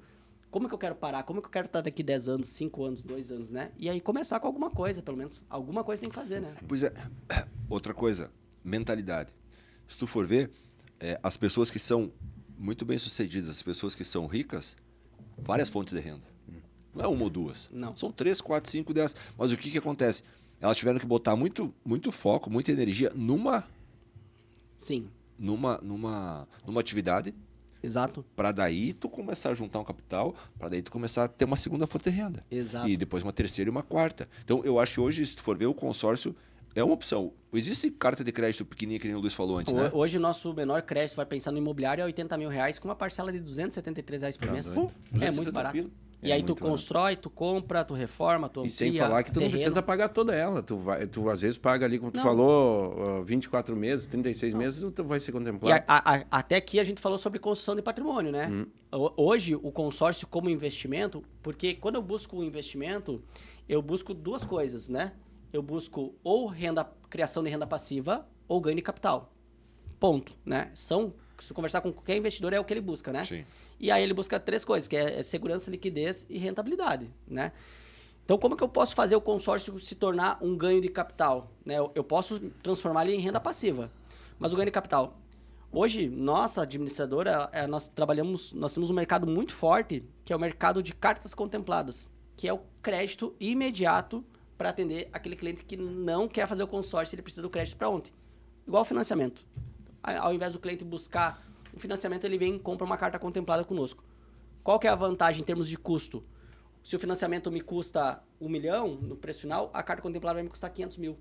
Como que eu quero parar? Como que eu quero estar daqui 10 anos, 5 anos, 2 anos, né? E aí começar com alguma coisa, pelo menos. Alguma coisa tem que fazer, né? Pois é. Outra coisa, mentalidade. Se tu for ver, as pessoas que são muito bem-sucedidas, as pessoas que são ricas, várias fontes de renda. Não é uma ou duas. Não. São 3, 4, 5, 10. Mas o que acontece? Elas tiveram que botar muito, muito foco, muita energia Sim, numa atividade exato. para daí tu começar a juntar um capital, para daí tu começar a ter uma segunda fonte de renda. Exato. E depois uma terceira e uma quarta. Então, eu acho que hoje, se tu for ver, o consórcio é uma opção. Existe carta de crédito pequenininha, que nem o Luiz falou antes, né? Hoje o nosso menor crédito, vai pensar no imobiliário, é R$80 mil, com uma parcela de R$273 por mês. Pô, É muito barato. tranquilo. E aí tu muito constrói, tu compra, tu reforma, tu amplia. E sem falar que tu não terreno. precisa pagar toda ela. Tu às vezes paga ali, como tu Não. falou, 24 meses, 36 meses, tu vai ser E contemplado. até aqui a gente falou sobre construção de patrimônio, né? Hoje, o consórcio como investimento, porque quando eu busco um investimento, eu busco 2 coisas, né? Eu busco ou criação de renda passiva ou ganho de capital. Ponto, né? Se conversar com qualquer investidor, é o que ele busca, né? Sim. E aí ele busca 3 coisas, que é segurança, liquidez e rentabilidade, né? Então, como que eu posso fazer o consórcio se tornar um ganho de capital? Né? Eu posso transformar ele em renda passiva. Mas o ganho de capital... Hoje, nossa administradora, nós temos um mercado muito forte, que é o mercado de cartas contempladas, que é o crédito imediato para atender aquele cliente que não quer fazer o consórcio, ele precisa do crédito para ontem. Igual o financiamento. Ao invés do cliente buscar o financiamento, ele vem e compra uma carta contemplada conosco. Qual que é a vantagem em termos de custo? Se o financiamento me custa 1 milhão, no preço final, a carta contemplada vai me custar 500 mil.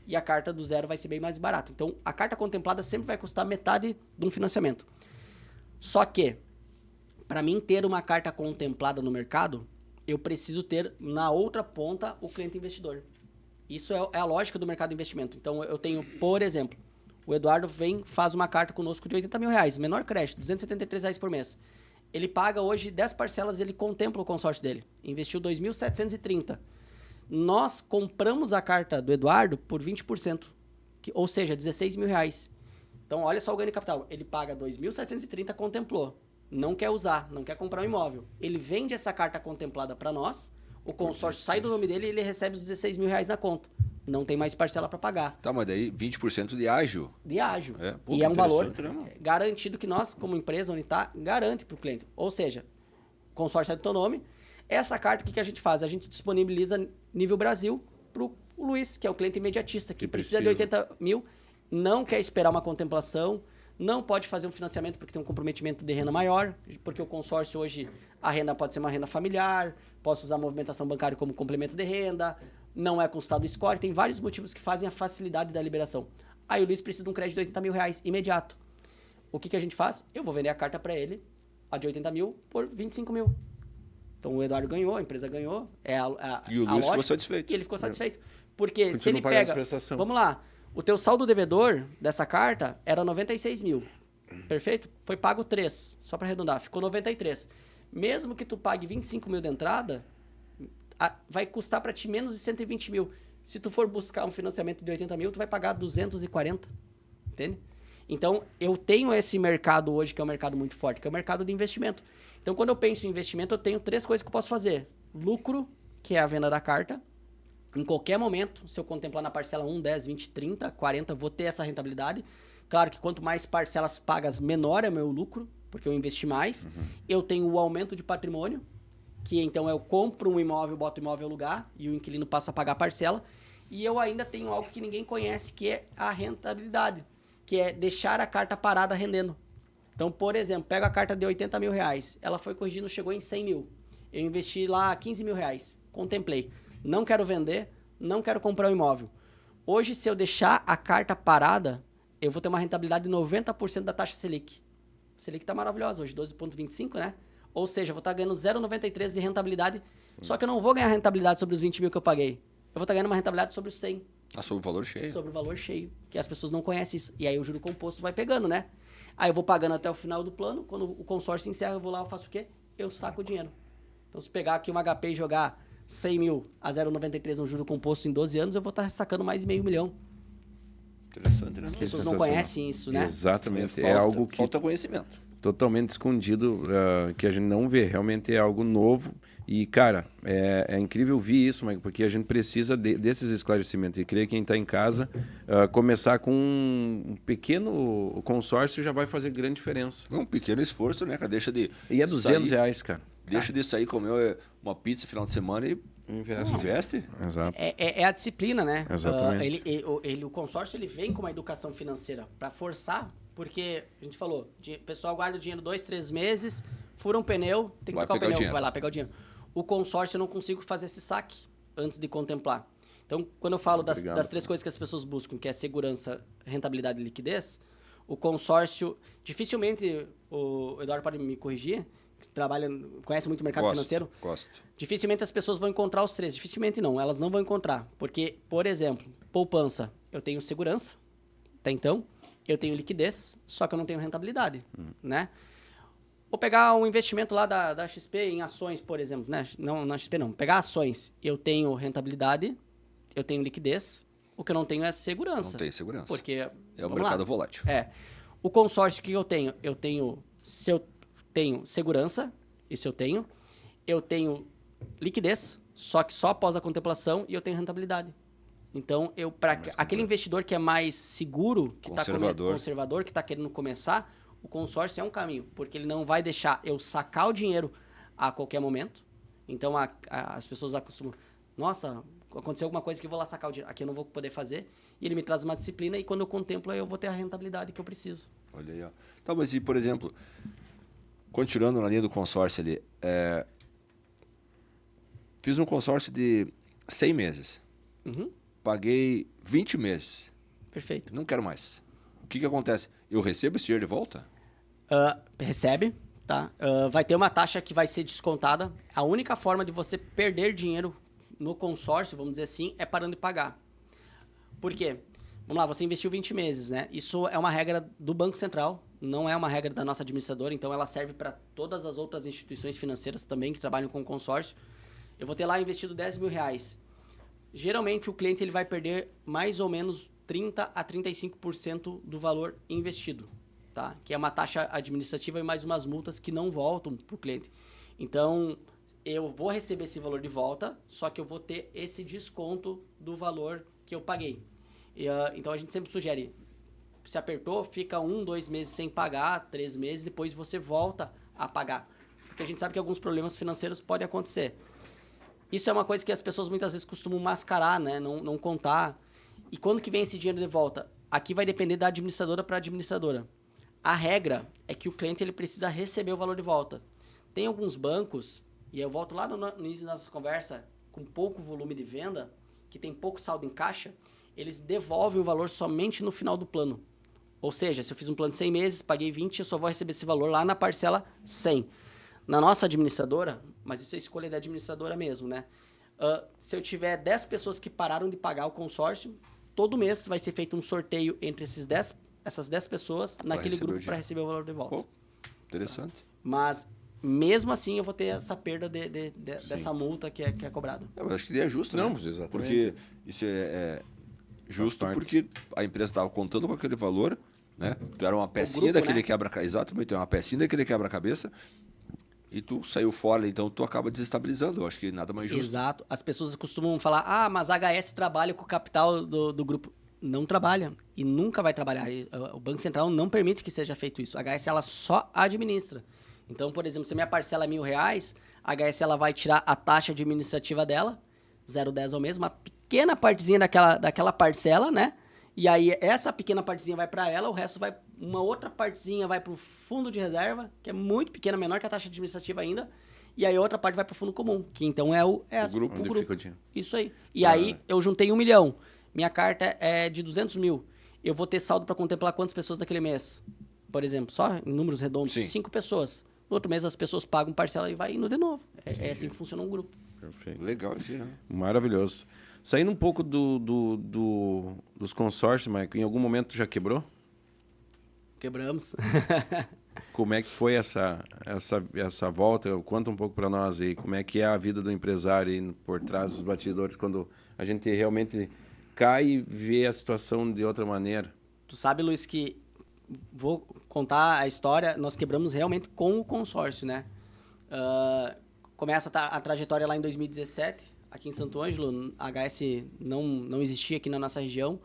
E a carta do zero vai ser bem mais barata. Então, a carta contemplada sempre vai custar metade de um financiamento. Só que, para mim ter uma carta contemplada no mercado, eu preciso ter na outra ponta o cliente investidor. Isso é a lógica do mercado de investimento. Então, eu tenho, por exemplo, o Eduardo faz uma carta conosco de R$80 mil, menor crédito, R$273 por mês. Ele paga hoje 10 parcelas e ele contempla o consórcio dele. Investiu 2.730. Nós compramos a carta do Eduardo por 20%, ou seja, R$16 mil. Então, olha só o ganho de capital. Ele paga 2.730, contemplou. Não quer usar, não quer comprar um imóvel. Ele vende essa carta contemplada para nós, o consórcio sai do nome dele e ele recebe os R$16 mil na conta. Não tem mais parcela para pagar. Tá, mas daí 20% de ágio. De ágio. Pô, E que é um valor interessante, né, mano? garantido que nós, como empresa Unitar, garante para o cliente. Ou seja, consórcio é do teu nome. Essa carta, o que a gente faz? A gente disponibiliza nível Brasil para o Luiz, que é o cliente imediatista, que precisa de 80 mil, não quer esperar uma contemplação, não pode fazer um financiamento porque tem um comprometimento de renda maior, porque o consórcio hoje, a renda pode ser uma renda familiar, posso usar a movimentação bancária como complemento de renda, não é consultado o score, tem vários motivos que fazem a facilidade da liberação. Aí o Luiz precisa de um crédito de R$80 mil imediato. O que a gente faz? Eu vou vender a carta para ele, a de 80 mil por 25 mil. Então o Eduardo ganhou, a empresa ganhou. E o Luiz ficou satisfeito. E ele ficou satisfeito. Porque se Continua ele pagando pega... as prestações. Vamos lá. O teu saldo devedor dessa carta era 96 mil. Perfeito? Foi pago 3, só para arredondar. Ficou 93. Mesmo que tu pague 25 mil de entrada, vai custar para ti menos de 120 mil. Se tu for buscar um financiamento de 80 mil, tu vai pagar 240. Entende? Então, eu tenho esse mercado hoje, que é um mercado muito forte, que é o mercado de investimento. Então, quando eu penso em investimento, eu tenho 3 coisas que eu posso fazer. Lucro, que é a venda da carta. Em qualquer momento, se eu contemplar na parcela 1, 10, 20, 30, 40, vou ter essa rentabilidade. Claro que quanto mais parcelas pagas, menor é o meu lucro, porque eu investi mais. Eu tenho o aumento de patrimônio, que então eu compro um imóvel, boto o imóvel no lugar e o inquilino passa a pagar a parcela. E eu ainda tenho algo que ninguém conhece, que é a rentabilidade, que é deixar a carta parada rendendo. Então, por exemplo, pego a carta de 80 mil reais, ela foi corrigindo, chegou em 100 mil. Eu investi lá 15 mil reais, contemplei. Não quero vender, não quero comprar um imóvel. Hoje, se eu deixar a carta parada, eu vou ter uma rentabilidade de 90% da taxa Selic. Selic está maravilhosa hoje, 12,25, né? Ou seja, eu vou estar ganhando 0,93 de rentabilidade, só que eu não vou ganhar rentabilidade sobre os 20 mil que eu paguei. Eu vou estar ganhando uma rentabilidade sobre os 100. Sobre o valor cheio. Sobre o valor cheio, que as pessoas não conhecem isso. E aí o juro composto vai pegando, né? Aí eu vou pagando até o final do plano, quando o consórcio encerra, eu vou lá, eu faço o quê? Eu saco o dinheiro. Então, se pegar aqui um HP e jogar 100 mil a 0,93 no juro composto em 12 anos, eu vou estar sacando mais de $500 mil. Interessante, As né? pessoas não conhecem isso, né? Exatamente. É algo que Falta conhecimento. totalmente escondido, que a gente não vê. Realmente é algo novo. E, cara, é incrível ver isso, Mike, porque a gente precisa desses esclarecimentos. E creio que quem está em casa, começar com um pequeno consórcio já vai fazer grande diferença. É um pequeno esforço, né, cara? Deixa de E é R$200, cara. Deixa de sair comer uma pizza no final de semana e investe. Exato. É a disciplina, né? Exatamente. O consórcio ele vem com uma educação financeira para forçar, porque a gente falou, o pessoal guarda o dinheiro 2, 3 meses, fura um pneu, tem que tocar o pneu, vai lá pegar o dinheiro. O consórcio eu não consigo fazer esse saque antes de contemplar. Então, quando eu falo das 3 coisas que as pessoas buscam, que é segurança, rentabilidade e liquidez, o consórcio, dificilmente, o Eduardo pode me corrigir, que conhece muito o mercado financeiro. Gosto. Dificilmente as pessoas vão encontrar os 3. Dificilmente não, elas não vão encontrar. Porque, por exemplo, poupança, eu tenho segurança, até então, eu tenho liquidez, só que eu não tenho rentabilidade, né? Vou pegar um investimento lá da XP em ações, por exemplo, né? Não, na XP não. Pegar ações, eu tenho rentabilidade, eu tenho liquidez, o que eu não tenho é segurança. Não tem segurança. Porque, é o mercado volátil. O consórcio que eu tenho, se eu tenho segurança, isso eu tenho liquidez, só que só após a contemplação, e eu tenho rentabilidade. Então, aquele investidor que é mais seguro, que está conservador, que está querendo começar, o consórcio é um caminho, porque ele não vai deixar eu sacar o dinheiro a qualquer momento. Então, as pessoas acostumam, nossa, aconteceu alguma coisa que eu vou lá sacar o dinheiro, aqui eu não vou poder fazer, e ele me traz uma disciplina, e quando eu contemplo, eu vou ter a rentabilidade que eu preciso. Olha aí, ó. Então, mas e, por exemplo, continuando na linha do consórcio ali, fiz um consórcio de 100 meses, paguei 20 meses. Perfeito. Não quero mais. O que acontece? Eu recebo esse dinheiro de volta? Recebe, tá? Vai ter uma taxa que vai ser descontada. A única forma de você perder dinheiro no consórcio, vamos dizer assim, é parando de pagar. Por quê? Vamos lá, você investiu 20 meses, né? Isso é uma regra do Banco Central, não é uma regra da nossa administradora, então ela serve para todas as outras instituições financeiras também que trabalham com consórcio. Eu vou ter lá investido 10 mil reais. Geralmente o cliente ele vai perder mais ou menos 30% a 35% do valor investido, tá? Que é uma taxa administrativa e mais umas multas que não voltam para o cliente. Então, eu vou receber esse valor de volta, só que eu vou ter esse desconto do valor que eu paguei. Então, a gente sempre sugere, se apertou, fica 1, 2 meses sem pagar, 3 meses, depois você volta a pagar. Porque a gente sabe que alguns problemas financeiros podem acontecer. Isso é uma coisa que as pessoas muitas vezes costumam mascarar, né? Não contar. E quando que vem esse dinheiro de volta? Aqui vai depender da administradora para administradora. A regra é que o cliente ele precisa receber o valor de volta. Tem alguns bancos, e eu volto lá no início da nossa conversa, com pouco volume de venda, que tem pouco saldo em caixa, eles devolvem o valor somente no final do plano. Ou seja, se eu fiz um plano de 100 meses, paguei 20, eu só vou receber esse valor lá na parcela 100. Na nossa administradora, mas isso é escolha da administradora mesmo, né? Se eu tiver 10 pessoas que pararam de pagar o consórcio, todo mês vai ser feito um sorteio entre essas 10 pessoas naquele grupo para receber o valor de volta. Pô, interessante. Mas, mesmo assim, eu vou ter essa perda dessa multa que é cobrada. Eu acho que é justo, né? Não, exatamente. Porque isso é justo porque a empresa estava contando com aquele valor, né? Tu era uma pecinha grupo, daquele né? quebra-cabeça. Exatamente, tu é uma pecinha daquele quebra-cabeça e tu saiu fora, então tu acaba desestabilizando. Eu acho que nada mais justo. Exato. As pessoas costumam falar, mas a HS trabalha com o capital do grupo. Não trabalha e nunca vai trabalhar. O Banco Central não permite que seja feito isso. A HS ela só administra. Então, por exemplo, se a minha parcela é R$1.000, a HS ela vai tirar a taxa administrativa dela, 0,10 ao mês, uma pequena partezinha daquela parcela, né? E aí essa pequena partezinha vai para ela, o resto vai, uma outra partezinha vai para o fundo de reserva, que é muito pequena, menor que a taxa administrativa ainda, e aí outra parte vai para o fundo comum, que então é o grupo. o Onde grupo. fica o dinheiro. Isso aí. E aí eu juntei 1 milhão, minha carta é de 200 mil, eu vou ter saldo para contemplar quantas pessoas naquele mês? Por exemplo, só em números redondos, Sim. 5 pessoas. No outro mês as pessoas pagam parcela e vai indo de novo. É assim que funciona um grupo. Perfeito. Legal isso, né? Maravilhoso. Saindo um pouco dos consórcios, Maicon, em algum momento tu já quebrou? Quebramos. Como é que foi essa volta? Conta um pouco para nós aí. Como é que é a vida do empresário aí por trás dos bastidores, quando a gente realmente cai e vê a situação de outra maneira? Tu sabe, Luiz, que vou contar a história, nós quebramos realmente com o consórcio, né? Começa a trajetória lá em 2017, aqui em Santo Ângelo, a HS não existia aqui na nossa região.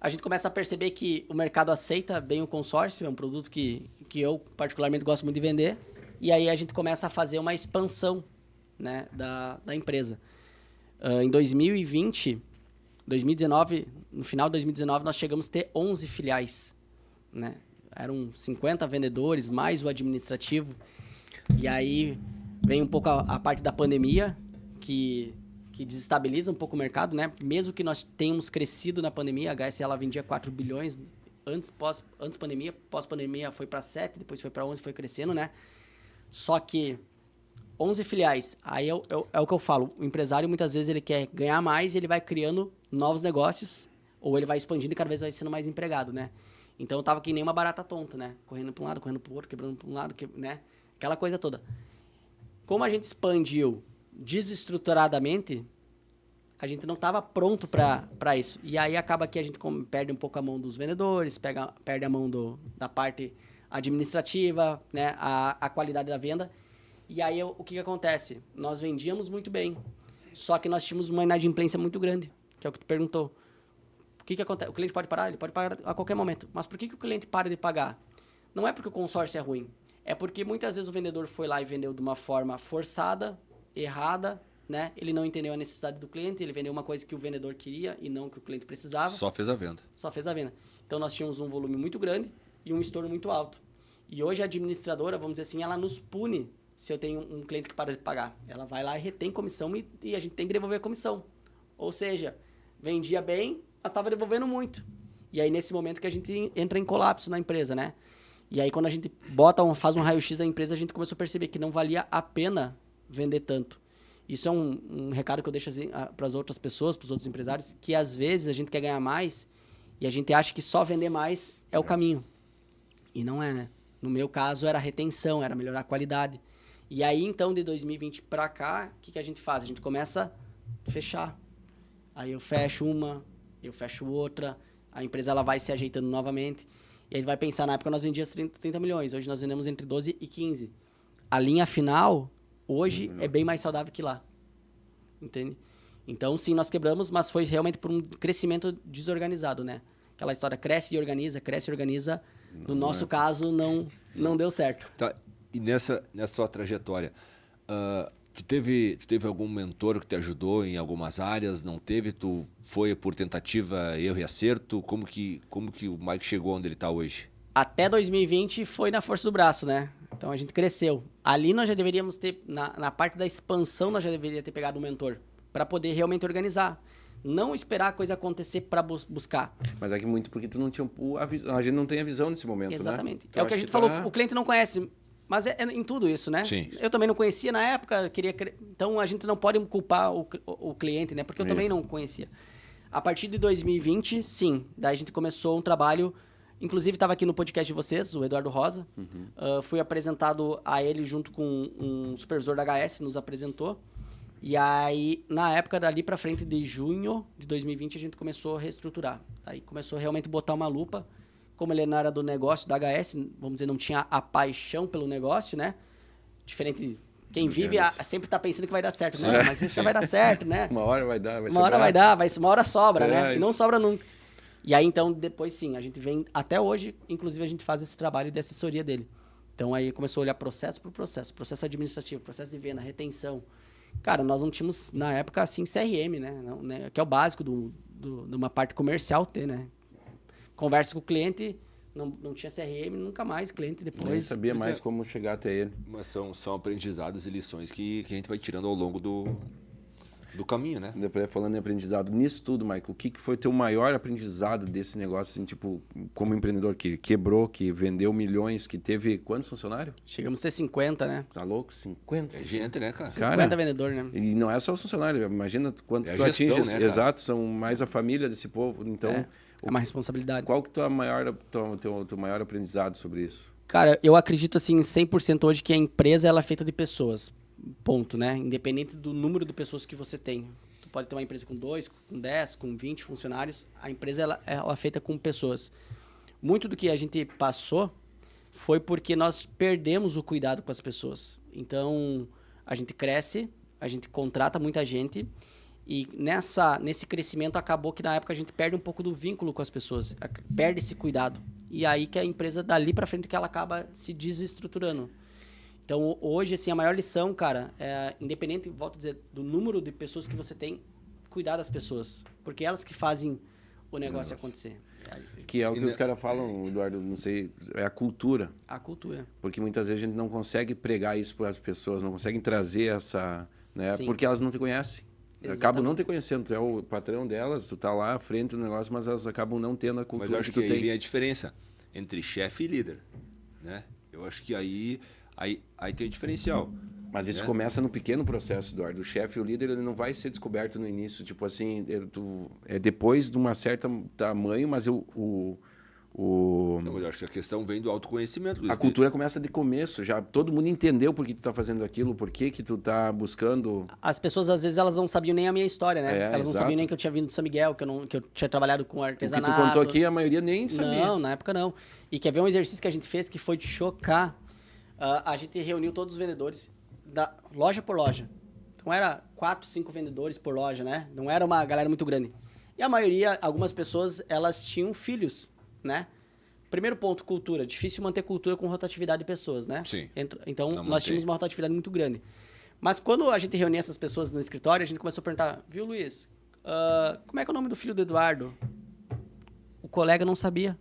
A gente começa a perceber que o mercado aceita bem o consórcio, é um produto que eu particularmente gosto muito de vender, e aí a gente começa a fazer uma expansão, né, da empresa. Em 2019, no final de 2019, nós chegamos a ter 11 filiais, né? Eram 50 vendedores, mais o administrativo. E aí vem um pouco a parte da pandemia, que desestabiliza um pouco o mercado, né? Mesmo que nós tenhamos crescido na pandemia, a HS ela vendia 4 bilhões antes pandemia, pós-pandemia foi para 7, depois foi para 11, foi crescendo, né? Só que 11 filiais, aí é o que eu falo, o empresário muitas vezes ele quer ganhar mais e ele vai criando novos negócios, ou ele vai expandindo e cada vez vai sendo mais empregado, né? Então eu tava que nem uma barata tonta, né? Correndo para um lado, correndo para o outro, quebrando para um lado, né? Aquela coisa toda. Como a gente expandiu desestruturadamente, a gente não estava pronto para isso. E aí acaba que a gente perde um pouco a mão dos vendedores, perde a mão da parte administrativa, né? A qualidade da venda. E aí o que acontece? Nós vendíamos muito bem, só que nós tínhamos uma inadimplência muito grande, que é o que tu perguntou. O que acontece? O cliente pode parar? Ele pode parar a qualquer momento. Mas por que o cliente para de pagar? Não é porque o consórcio é ruim. É porque muitas vezes o vendedor foi lá e vendeu de uma forma forçada, errada, né? Ele não entendeu a necessidade do cliente, ele vendeu uma coisa que o vendedor queria e não que o cliente precisava. Só fez a venda. Só fez a venda. Então nós tínhamos um volume muito grande e um estouro muito alto. E hoje a administradora, vamos dizer assim, ela nos pune se eu tenho um cliente que para de pagar. Ela vai lá e retém comissão e a gente tem que devolver a comissão. Ou seja, vendia bem, mas estava devolvendo muito. E aí, nesse momento que a gente entra em colapso na empresa, né? E aí, quando a gente faz um raio-x da empresa, a gente começou a perceber que não valia a pena vender tanto. Isso é um recado que eu deixo para as outras pessoas, para os outros empresários, que às vezes a gente quer ganhar mais e a gente acha que só vender mais é o caminho. E não é, né? No meu caso, era retenção, era melhorar a qualidade. E aí, então, de 2020 para cá, o que a gente faz? A gente começa a fechar. Aí eu fecho uma, eu fecho outra, a empresa ela vai se ajeitando novamente. E aí vai pensar, na época nós vendíamos 30 milhões, hoje nós vendemos entre 12 e 15. A linha final, hoje, é bem mais saudável que lá. Entende? Então, sim, nós quebramos, mas foi realmente por um crescimento desorganizado, né? Aquela história cresce e organiza. No nosso caso, não deu certo. Tá. E nessa tua trajetória, tu teve algum mentor que te ajudou em algumas áreas? Não teve? Tu foi por tentativa, erro e acerto? Como que o Mike chegou onde ele está hoje? Até 2020 foi na força do braço, né? Então a gente cresceu. Ali nós já deveríamos ter, na parte da expansão, nós já deveríamos ter pegado um mentor para poder realmente organizar. Não esperar a coisa acontecer para buscar. Mas é que muito porque tu não tinha a gente não tem a visão nesse momento, Exatamente. né? Tu É o que a acha gente falou, tá- o cliente não conhece, mas é em tudo isso, né? Sim. Eu também não conhecia na época, então a gente não pode culpar o cliente, né? Porque eu também Isso. não conhecia. A partir de 2020, sim. Daí a gente começou um trabalho, inclusive estava aqui no podcast de vocês, o Eduardo Rosa. Fui apresentado a ele junto com um supervisor da HS, nos apresentou. E aí, na época, dali para frente de junho de 2020, a gente começou a reestruturar. Aí começou a realmente botar uma lupa. Como ele não era do negócio da HS, vamos dizer, não tinha a paixão pelo negócio, né? Diferente... Quem vive sempre tá pensando que vai dar certo, né? Mas isso vai dar certo, né? Uma hora vai dar, Uma hora vai dar, uma hora sobra, né? E não isso. sobra nunca. E aí, então, depois sim, a gente vem... Até hoje, inclusive, a gente faz esse trabalho de assessoria dele. Então, aí começou a olhar processo por processo. Processo administrativo, processo de venda, retenção. Cara, nós não tínhamos, na época, assim, CRM, né? Não, né? Que é o básico de uma parte comercial ter, né? Conversa com o cliente, não tinha CRM, nunca mais cliente depois. Nem sabia mais como chegar até ele. Mas são aprendizados e lições que a gente vai tirando ao longo do caminho, né? Depois, falando em aprendizado, nisso tudo, Michael, o que foi teu maior aprendizado desse negócio, assim, tipo, como empreendedor que quebrou, que vendeu milhões, que teve quantos funcionários? Chegamos a ter 50, né? Tá louco? 50? É gente, né, cara? 50 vendedores, né? E não é só os funcionários, imagina quanto É a tu gestão, atinges. né, cara? Exato, são mais a família desse povo. Então, É uma responsabilidade. qual que é teu maior aprendizado sobre isso? Cara, eu acredito assim em 100% hoje que a empresa ela é feita de pessoas. Ponto, né? Independente do número de pessoas que você tem. Tu pode ter uma empresa com 2, com 10, com 20 funcionários. A empresa ela é feita com pessoas. Muito do que a gente passou foi porque nós perdemos o cuidado com as pessoas. Então, a gente cresce, a gente contrata muita gente e nesse crescimento acabou que na época a gente perde um pouco do vínculo com as pessoas, perde esse cuidado. E aí que a empresa dali para frente que ela acaba se desestruturando. Então, hoje, assim, a maior lição, cara, é independente, volto a dizer, do número de pessoas que você tem, cuidar das pessoas. Porque elas que fazem o negócio acontecer. Que é o que os caras falam, Eduardo, não sei, é a cultura. A cultura. Porque muitas vezes a gente não consegue pregar isso para as pessoas, não consegue trazer essa... Né? Sim. Porque elas não te conhecem. Exatamente. Acabam não te conhecendo. Tu é o patrão delas, tu tá lá à frente do negócio, mas elas acabam não tendo a cultura Mas eu acho que que tu aí tem. vem a diferença entre chefe e líder, né? Eu acho que aí tem o diferencial. Mas isso né? começa no pequeno processo, Eduardo. O chefe e o líder ele não vai ser descoberto no início. Tipo assim, é depois de uma certa tamanho, mas Não, mas eu acho que a questão vem do autoconhecimento. a cultura começa de começo. Já todo mundo entendeu por que tu tá fazendo aquilo, por que tu tá buscando... As pessoas, às vezes, elas não sabiam nem a minha história, né? É, Elas não exato. sabiam nem que eu tinha vindo de São Miguel, que eu tinha trabalhado com O que artesanato. tu contou aqui, a maioria nem sabia. Não, na época não. E quer ver um exercício que a gente fez que foi de chocar? A gente reuniu todos os vendedores, loja por loja. Então era 4, 5 vendedores por loja, né? Não era uma galera muito grande. E a maioria, algumas pessoas, elas tinham filhos, né? Primeiro ponto, cultura. Difícil manter cultura com rotatividade de pessoas, né? Sim. Então, Não nós mantém. tínhamos uma rotatividade muito grande. Mas quando a gente reunia essas pessoas no escritório, a gente começou a perguntar, viu, Luiz, como é que é o nome do filho do Eduardo? O colega não sabia.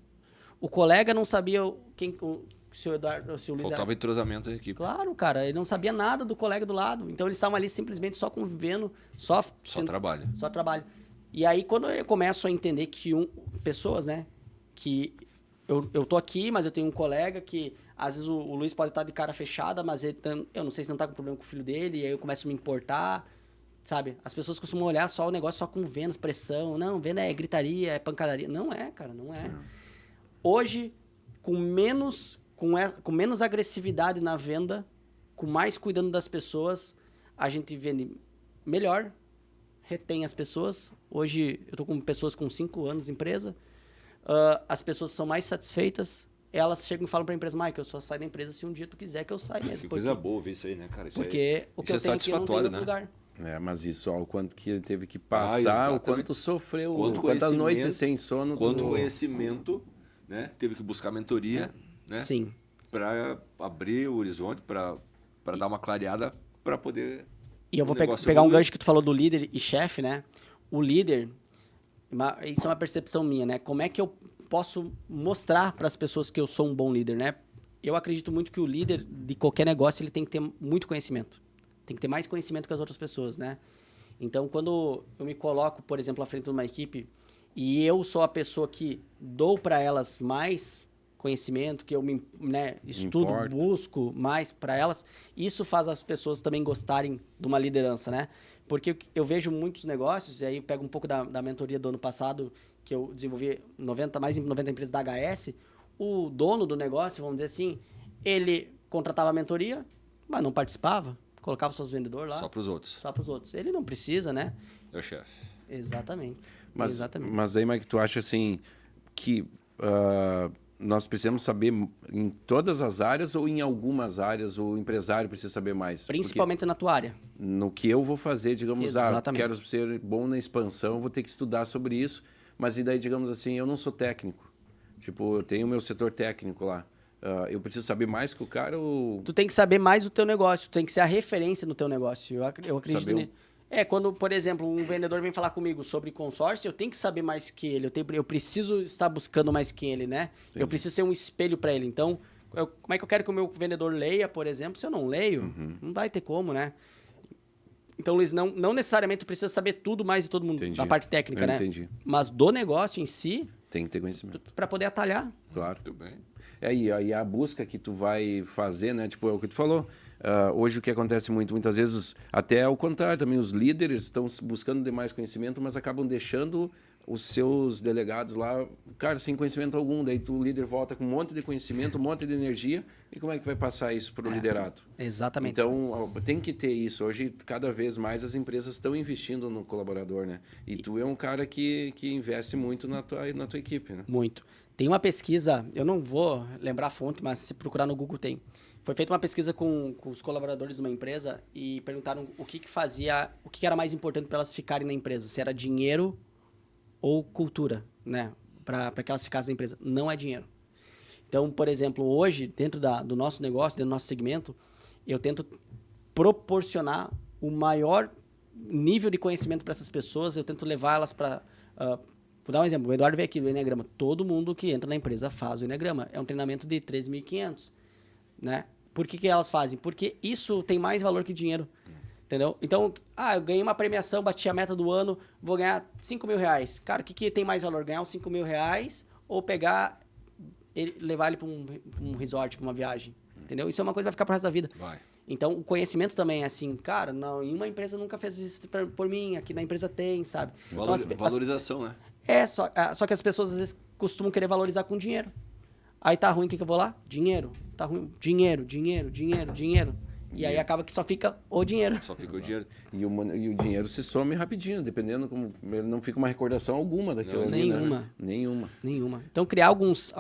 O colega não sabia se o Eduardo, se o Luiz Faltava entrosamento da equipe. Claro, cara, ele não sabia nada do colega do lado. Então eles estavam ali simplesmente só convivendo, só trabalho. Só trabalho. E aí quando eu começo a entender que pessoas, né, que eu tô aqui, mas eu tenho um colega que às vezes o Luiz pode estar de cara fechada, mas eu não sei se não tá com problema com o filho dele, e aí eu começo a me importar, sabe? As pessoas costumam olhar só o negócio só com vendas, pressão. Não, venda é gritaria, é pancadaria. Não é, cara, não é. Hoje, com menos agressividade na venda, com mais cuidando das pessoas, a gente vende melhor, retém as pessoas. Hoje, eu tô com pessoas com 5 anos de empresa, as pessoas são mais satisfeitas, elas chegam e falam para a empresa, Michael, eu só saio da empresa se um dia tu quiser que eu saia mesmo. Que coisa boa ver isso aí, né, cara? Isso Porque o que eu tenho aqui não tem em outro lugar. Mas isso, ó, o quanto que ele teve que passar, o quanto sofreu, quantas noites sem sono. Quanto conhecimento, né? Teve que buscar mentoria, né? Sim. Para abrir o horizonte, para dar uma clareada, para poder... E eu vou o negócio pegar um evoluir. gancho que tu falou do líder e chefe, né? O líder, isso é uma percepção minha, né? Como é que eu posso mostrar para as pessoas que eu sou um bom líder, né? Eu acredito muito que o líder de qualquer negócio ele tem que ter muito conhecimento. Tem que ter mais conhecimento que as outras pessoas, né? Então, quando eu me coloco, por exemplo, à frente de uma equipe e eu sou a pessoa que dou para elas mais conhecimento, que eu me estudo, busco mais para elas, isso faz as pessoas também gostarem de uma liderança, né? Porque eu vejo muitos negócios, e aí eu pego um pouco da mentoria do ano passado, que eu desenvolvi mais de 90 empresas da HS, o dono do negócio, vamos dizer assim, ele contratava a mentoria, mas não participava, colocava seus vendedores lá. Só para os outros. Só para os outros. Ele não precisa, né? É o chefe. Exatamente. Mas aí, Mike, tu acha assim que nós precisamos saber em todas as áreas ou em algumas áreas o empresário precisa saber mais? Principalmente na tua área. No que eu vou fazer, digamos, Exatamente. quero ser bom na expansão, vou ter que estudar sobre isso, mas e daí, digamos assim, eu não sou técnico. Tipo, eu tenho o meu setor técnico lá. Eu preciso saber mais que o cara ou... Tu tem que saber mais do teu negócio, tu tem que ser a referência no teu negócio. Eu acredito quando, por exemplo, um vendedor vem falar comigo sobre consórcio, eu tenho que saber mais que ele. Eu preciso estar buscando mais que ele, né? Entendi. Eu preciso ser um espelho para ele. Então, como é que eu quero que o meu vendedor leia, por exemplo? Se eu não leio, não vai ter como, né? Então, Luiz, não necessariamente tu precisa saber tudo mais de todo mundo, da parte técnica, né? Entendi. Mas do negócio em si... Tem que ter conhecimento. Para poder atalhar. Claro. Muito bem. E a busca que tu vai fazer, né? Tipo, é o que tu falou. Hoje o que acontece muitas vezes, até ao contrário também, os líderes estão buscando demais conhecimento, mas acabam deixando os seus delegados lá, cara, sem conhecimento algum. Daí o líder volta com um monte de conhecimento, um monte de energia. E como é que vai passar isso para o liderado? Exatamente. Então, tem que ter isso. Hoje, cada vez mais, as empresas estão investindo no colaborador, né? E tu é um cara que investe muito na tua equipe, né? Muito. Tem uma pesquisa, eu não vou lembrar a fonte, mas se procurar no Google tem. Foi feita uma pesquisa com os colaboradores de uma empresa e perguntaram o que era mais importante para elas ficarem na empresa, se era dinheiro ou cultura, né? Para que elas ficassem na empresa. Não é dinheiro. Então, por exemplo, hoje, dentro do nosso negócio, dentro do nosso segmento, eu tento proporcionar o maior nível de conhecimento para essas pessoas, eu tento levar elas para... Vou dar um exemplo. O Eduardo veio aqui do Enneagrama. Todo mundo que entra na empresa faz o Enneagrama. É um treinamento de 13.500, né? Por que elas fazem? Porque isso tem mais valor que dinheiro. Entendeu? Então, eu ganhei uma premiação, bati a meta do ano, vou ganhar 5 mil reais. Cara, o que tem mais valor? Ganhar os 5 mil reais ou levar ele para um resort, para uma viagem? Entendeu? Isso é uma coisa que vai ficar pro resto da vida. Vai. Então, o conhecimento também é assim, cara, não, em uma empresa nunca fez isso por mim, aqui na empresa tem, sabe? Valorização, né? Só que as pessoas às vezes costumam querer valorizar com dinheiro. Aí tá ruim, o que eu vou lá? Dinheiro. Tá ruim, dinheiro. E aí acaba que só fica o dinheiro. Só fica o dinheiro. E o dinheiro se some rapidinho, dependendo como... Não fica uma recordação alguma daquilo ali, né? Nenhuma. Então, criar alguns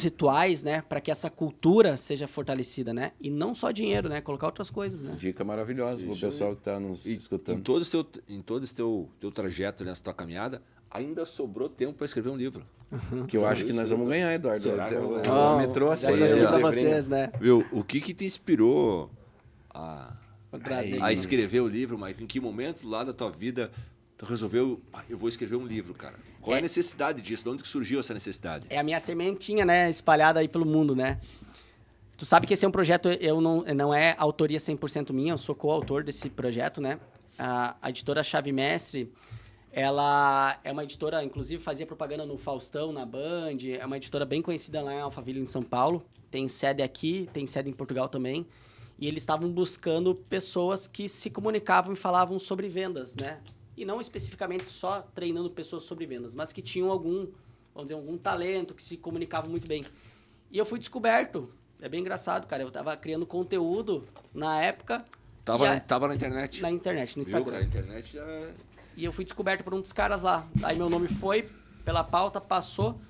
rituais, né? Para que essa cultura seja fortalecida, né? E não só dinheiro, né? Colocar outras coisas, né? Dica maravilhosa para o pessoal que está nos escutando. Em todo esse teu trajeto, nessa tua caminhada, ainda sobrou tempo para escrever um livro. Que eu acho que nós vamos ganhar, Eduardo. O metrô assim, para vocês, né? Viu, o que te inspirou a escrever o livro, Mike? Em que momento lá da tua vida tu resolveu, eu vou escrever um livro, cara? Qual é a necessidade disso? De onde que surgiu essa necessidade? É a minha sementinha, né? Espalhada aí pelo mundo, né? Tu sabe que esse é um projeto, não é autoria 100% minha, eu sou coautor desse projeto, né? A editora Chave Mestre, ela é uma editora, inclusive fazia propaganda no Faustão, na Band, é uma editora bem conhecida lá em Alphaville, em São Paulo. Tem sede aqui, tem sede em Portugal também. E eles estavam buscando pessoas que se comunicavam e falavam sobre vendas, né? E não especificamente só treinando pessoas sobre vendas, mas que tinham algum talento, que se comunicavam muito bem. E eu fui descoberto. É bem engraçado, cara. Eu tava criando conteúdo na época. Tava na internet? Na internet, no Instagram. Na internet já... E eu fui descoberto por um dos caras lá. Aí meu nome foi pela pauta, passou.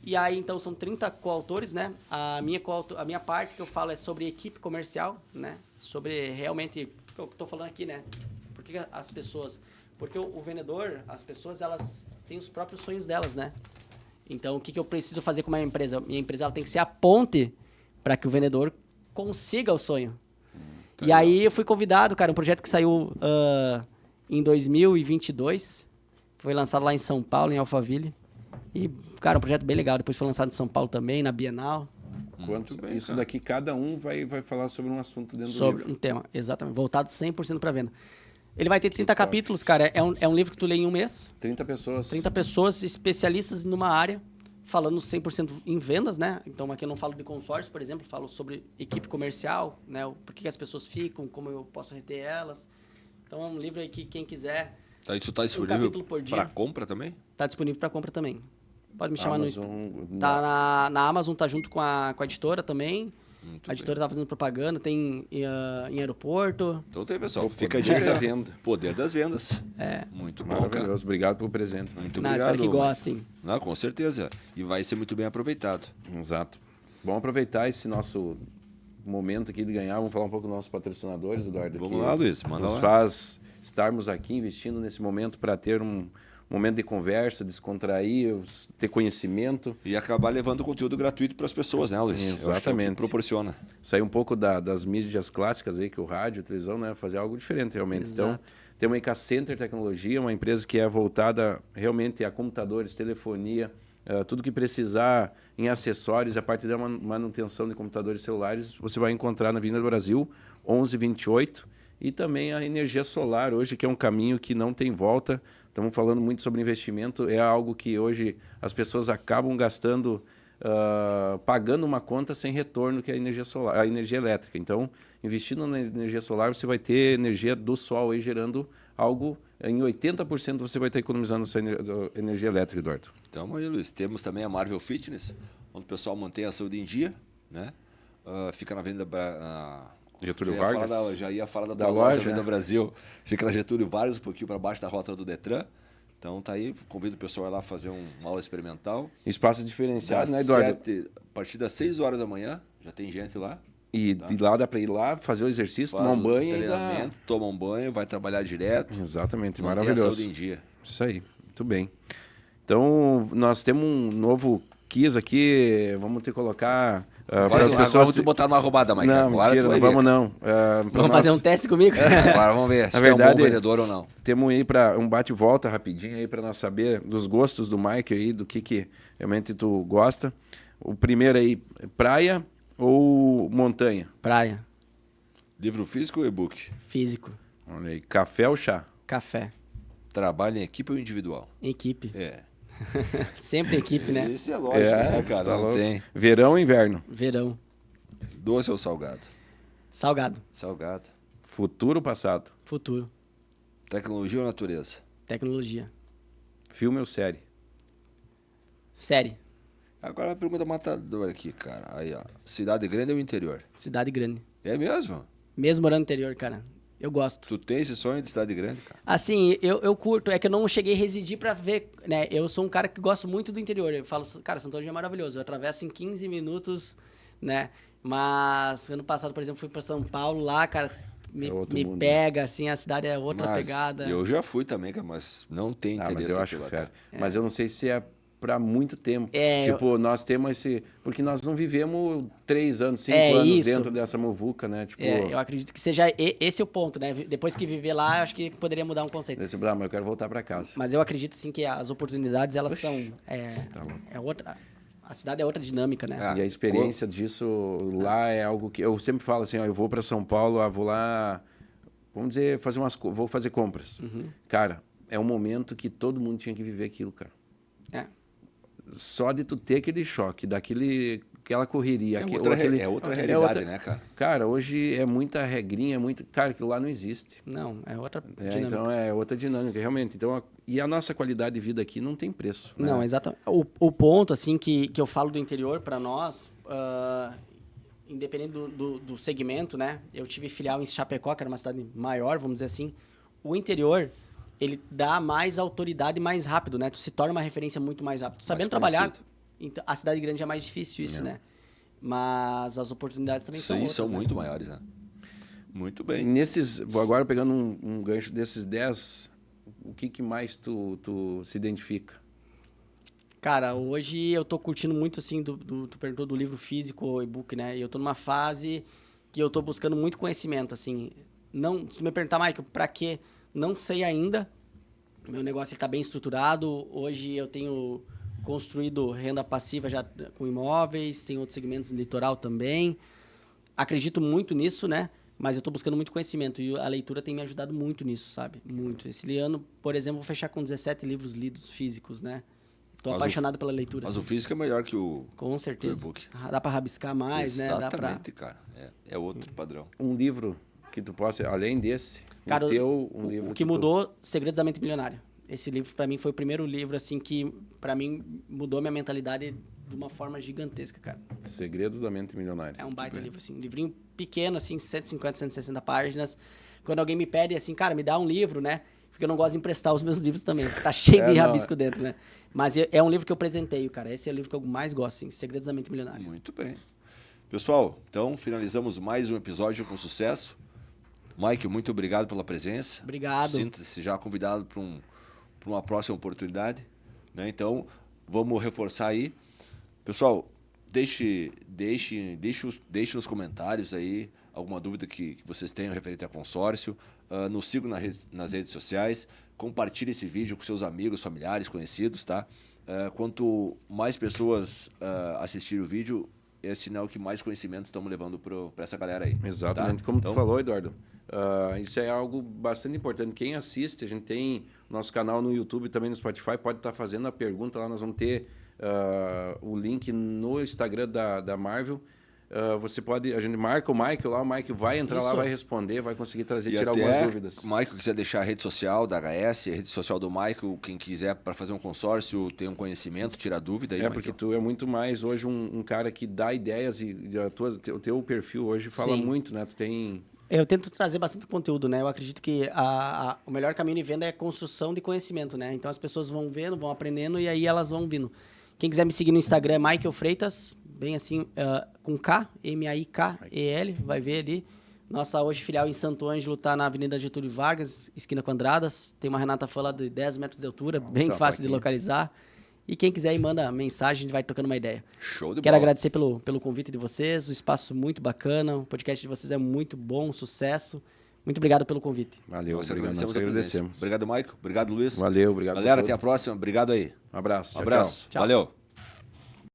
E aí, então, são 30 coautores, né? A minha parte que eu falo é sobre equipe comercial, né? Sobre realmente... O que eu tô falando aqui, né? Por que as pessoas... Porque o vendedor, as pessoas, elas têm os próprios sonhos delas, né? Então, o que eu preciso fazer com uma empresa? Minha empresa ela tem que ser a ponte para que o vendedor consiga o sonho. E aí, eu fui convidado, cara, um projeto que saiu... em 2022, foi lançado lá em São Paulo, em Alphaville. E, cara, um projeto bem legal. Depois foi lançado em São Paulo também, na Bienal. Isso daqui, cada um vai falar sobre um assunto dentro do livro. Sobre um tema, exatamente. Voltado 100% para venda. Ele vai ter 30 capítulos, cara. É um livro que tu lê em um mês. 30 pessoas. 30 pessoas especialistas numa área, falando 100% em vendas, né? Então, aqui eu não falo de consórcio, por exemplo, falo sobre equipe comercial, né? Por que as pessoas ficam, como eu posso reter elas. Então, é um livro aí que quem quiser... Tá, isso tá capítulo disponível por dia. para compra também? Tá disponível para compra também. Pode me chamar Amazon, no Insta. Tá na Amazon, tá junto com a editora também. Muito A editora tá fazendo propaganda, tem em aeroporto. Então tem, pessoal. O Fica a poder dica. da venda. Poder das vendas. É. Muito bom, cara. Maravilhoso. Obrigado pelo presente. Muito Não, obrigado. espero que gostem. Não, com certeza. E vai ser muito bem aproveitado. Exato. Vamos aproveitar esse nosso momento aqui de ganhar. Vamos falar um pouco dos nossos patrocinadores, Eduardo. Vamos que lá, Luiz. Manda nos lá. faz estarmos aqui investindo nesse momento para ter um momento de conversa, descontrair, ter conhecimento. E acabar levando conteúdo gratuito para as pessoas, né, Luiz? Eu acho que é o que Exatamente. proporciona. Sair um pouco das mídias clássicas aí, que o rádio, a televisão, né? Fazer algo diferente realmente. Exato. Então, temos a IK Center Tecnologia, uma empresa que é voltada realmente a computadores, telefonia, tudo que precisar em acessórios, a parte da manutenção de computadores celulares, você vai encontrar na Avenida do Brasil, 1128. E também a energia solar hoje, que é um caminho que não tem volta. Estamos falando muito sobre investimento, é algo que hoje as pessoas acabam gastando, pagando uma conta sem retorno, que é a energia solar, a energia elétrica. Então, investindo na energia solar, você vai ter energia do sol aí gerando algo, em 80% você vai estar economizando a sua energia elétrica, Eduardo. Então, aí, Luiz, temos também a Marvel Fitness, onde o pessoal mantém a saúde em dia, né? Fica na venda... Getúlio Vargas. Já ia falar da Da tua loja loja, Venda Brasil. Fica na Getúlio Vargas, um pouquinho para baixo da rota do Detran. Então tá aí, convido o pessoal a ir lá fazer uma aula experimental. Espaço diferenciado, né, Das Eduardo? 7, a partir das 6 horas da manhã, já tem gente lá. E de lá dá para ir lá, fazer o exercício, tomar um banho e dar... treinamento, toma um banho, vai trabalhar direto. Exatamente, manter a maravilhoso. saúde em dia. Isso aí, muito bem. Então, nós temos um novo quiz aqui, vamos ter que colocar para as Agora pessoas... vou te botar numa roubada, Mike. Não, Agora mentira, tu vai não vamos ver. não. Vamos fazer um teste comigo? Agora vamos ver se Na é um verdade, bom vendedor ou não. Temos aí para um bate-volta rapidinho aí para nós saber dos gostos do Mike aí, do que realmente tu gosta. O primeiro aí, praia ou montanha? Praia. Livro físico ou e-book? Físico. Olha aí, café ou chá? Café. Trabalho em equipe ou individual? Equipe. É. Sempre equipe, né? Isso é lógico, né, você cara? tá Não louco. tem. Verão ou inverno? Verão. Doce ou salgado? Salgado. Salgado. Futuro ou passado? Futuro. Tecnologia ou natureza? Tecnologia. Filme ou série? Série. Agora a pergunta matadora aqui, cara. Aí, ó. Cidade grande ou interior? Cidade grande. É mesmo? Mesmo morando no interior, cara. Eu gosto. Tu tem esse sonho de cidade grande, cara? Assim, eu curto. É que eu não cheguei a residir pra ver, né? Eu sou um cara que gosto muito do interior. Eu falo, cara, Santo Antônio é maravilhoso. Eu atravesso em 15 minutos, né? Mas ano passado, por exemplo, fui pra São Paulo lá, cara. Me mundo, pega, assim, a cidade é outra Mas pegada. eu já fui também, cara, mas não tem interesse. Mas eu acho aquilo lá, fera. cara. Mas eu não sei se é para muito tempo. É, tipo, nós temos esse... Porque nós não vivemos 3 anos, 5 É anos isso. dentro dessa muvuca, né? Tipo, Eu acredito que seja esse o ponto, né? Depois que viver lá, acho que poderia mudar um conceito. desse, mas eu quero voltar para casa. Mas eu acredito, sim, que as oportunidades, elas são... Tá louco. É outra... A cidade é outra dinâmica, né? Ah, E a experiência disso lá é algo que... Eu sempre falo assim, ó, eu vou para São Paulo, vou lá... Vamos dizer, vou fazer compras. Cara, é um momento que todo mundo tinha que viver aquilo, cara. É. Só de tu ter aquele choque, aquela correria. É outra realidade, né, cara? Cara, hoje é muita regrinha, muito... Cara, aquilo lá não existe. Não, é outra dinâmica. Então é outra dinâmica, realmente. Então, e a nossa qualidade de vida aqui não tem preço. Né? Não, exatamente. O ponto, assim, que eu falo do interior para nós, independente do segmento, né? Eu tive filial em Chapecó, que era uma cidade maior, vamos dizer assim. O interior, ele dá mais autoridade mais rápido, né? Tu se torna uma referência muito mais rápido. Sabendo trabalhar, então, a cidade grande é mais difícil isso, né? Mas as oportunidades também são outras, são né? muito maiores, né? Muito bem. Agora pegando um gancho desses 10, o que mais tu se identifica? Cara, hoje eu tô curtindo muito, assim, tu perguntou do livro físico ou e-book, né? E eu tô numa fase que eu tô buscando muito conhecimento, assim. Não, se tu me perguntar, Michael, pra quê? Não sei ainda. Meu negócio está bem estruturado. Hoje eu tenho construído renda passiva já com imóveis, tem outros segmentos no litoral também. Acredito muito nisso, né? Mas eu tô buscando muito conhecimento e a leitura tem me ajudado muito nisso, sabe? Muito. Esse ano, por exemplo, vou fechar com 17 livros lidos físicos, né? Tô apaixonado pela leitura. Mas assim. o físico é melhor que o Com certeza. e-book. Dá para rabiscar mais, né? Exatamente, cara. É outro padrão. Um livro que tu possa, além desse, Cara, livro o que mudou, Segredos da Mente Milionária. Esse livro, para mim, foi o primeiro livro, assim, que, para mim, mudou minha mentalidade de uma forma gigantesca, cara. Segredos da Mente Milionária. É um baita livro, assim. Um livrinho pequeno, assim, 150, 160 páginas. Quando alguém me pede, assim, cara, me dá um livro, né? Porque eu não gosto de emprestar os meus livros também. Tá cheio de rabisco dentro, né? Mas é um livro que eu presenteio, cara. Esse é o livro que eu mais gosto, assim. Segredos da Mente Milionária. Muito bem. Pessoal, então finalizamos mais um episódio com sucesso. Mike, muito obrigado pela presença. Obrigado. Sinta-se já convidado para uma próxima oportunidade, né? Então, vamos reforçar aí. Pessoal, deixe nos comentários aí alguma dúvida que vocês tenham referente a consórcio. Nos sigam nas redes sociais. Compartilhe esse vídeo com seus amigos, familiares, conhecidos, tá? Quanto mais pessoas assistirem o vídeo, é sinal que mais conhecimento estamos levando para essa galera aí. Exatamente. Tá? Como então, tu falou, Eduardo, isso é algo bastante importante. Quem assiste, a gente tem nosso canal no YouTube, também no Spotify, pode estar fazendo a pergunta lá. Nós vamos ter o link no Instagram da Marvel. Você pode, a gente marca o Michael lá, o Michael vai entrar lá, vai responder, vai conseguir tirar algumas dúvidas. Se o Michael quiser deixar a rede social da HS, a rede social do Michael, quem quiser para fazer um consórcio, ter um conhecimento, tirar dúvida aí, porque tu é muito mais hoje um cara que dá ideias e o teu perfil hoje fala muito, né? Tu tem... Eu tento trazer bastante conteúdo, né? Eu acredito que o melhor caminho de venda é a construção de conhecimento, né? Então as pessoas vão vendo, vão aprendendo e aí elas vão vindo. Quem quiser me seguir no Instagram é Michael Freitas, bem assim, com K, M-A-I-K-E-L, vai ver ali. Nossa hoje filial em Santo Ângelo está na Avenida Getúlio Vargas, esquina com Andradas. Tem uma Renata Fala de 10 metros de altura, bem fácil de localizar. E quem quiser aí manda mensagem, a gente vai trocando uma ideia. Show de Quero bola. agradecer pelo convite de vocês, o espaço muito bacana, o podcast de vocês é muito bom, sucesso. Muito obrigado pelo convite. Valeu, Nós obrigado. Nós agradecemos que a presença. agradecemos. Obrigado, Michael. Obrigado, Luiz. Valeu, obrigado. Galera, até a próxima. Obrigado aí. Um abraço. Um abraço. Tchau. Valeu.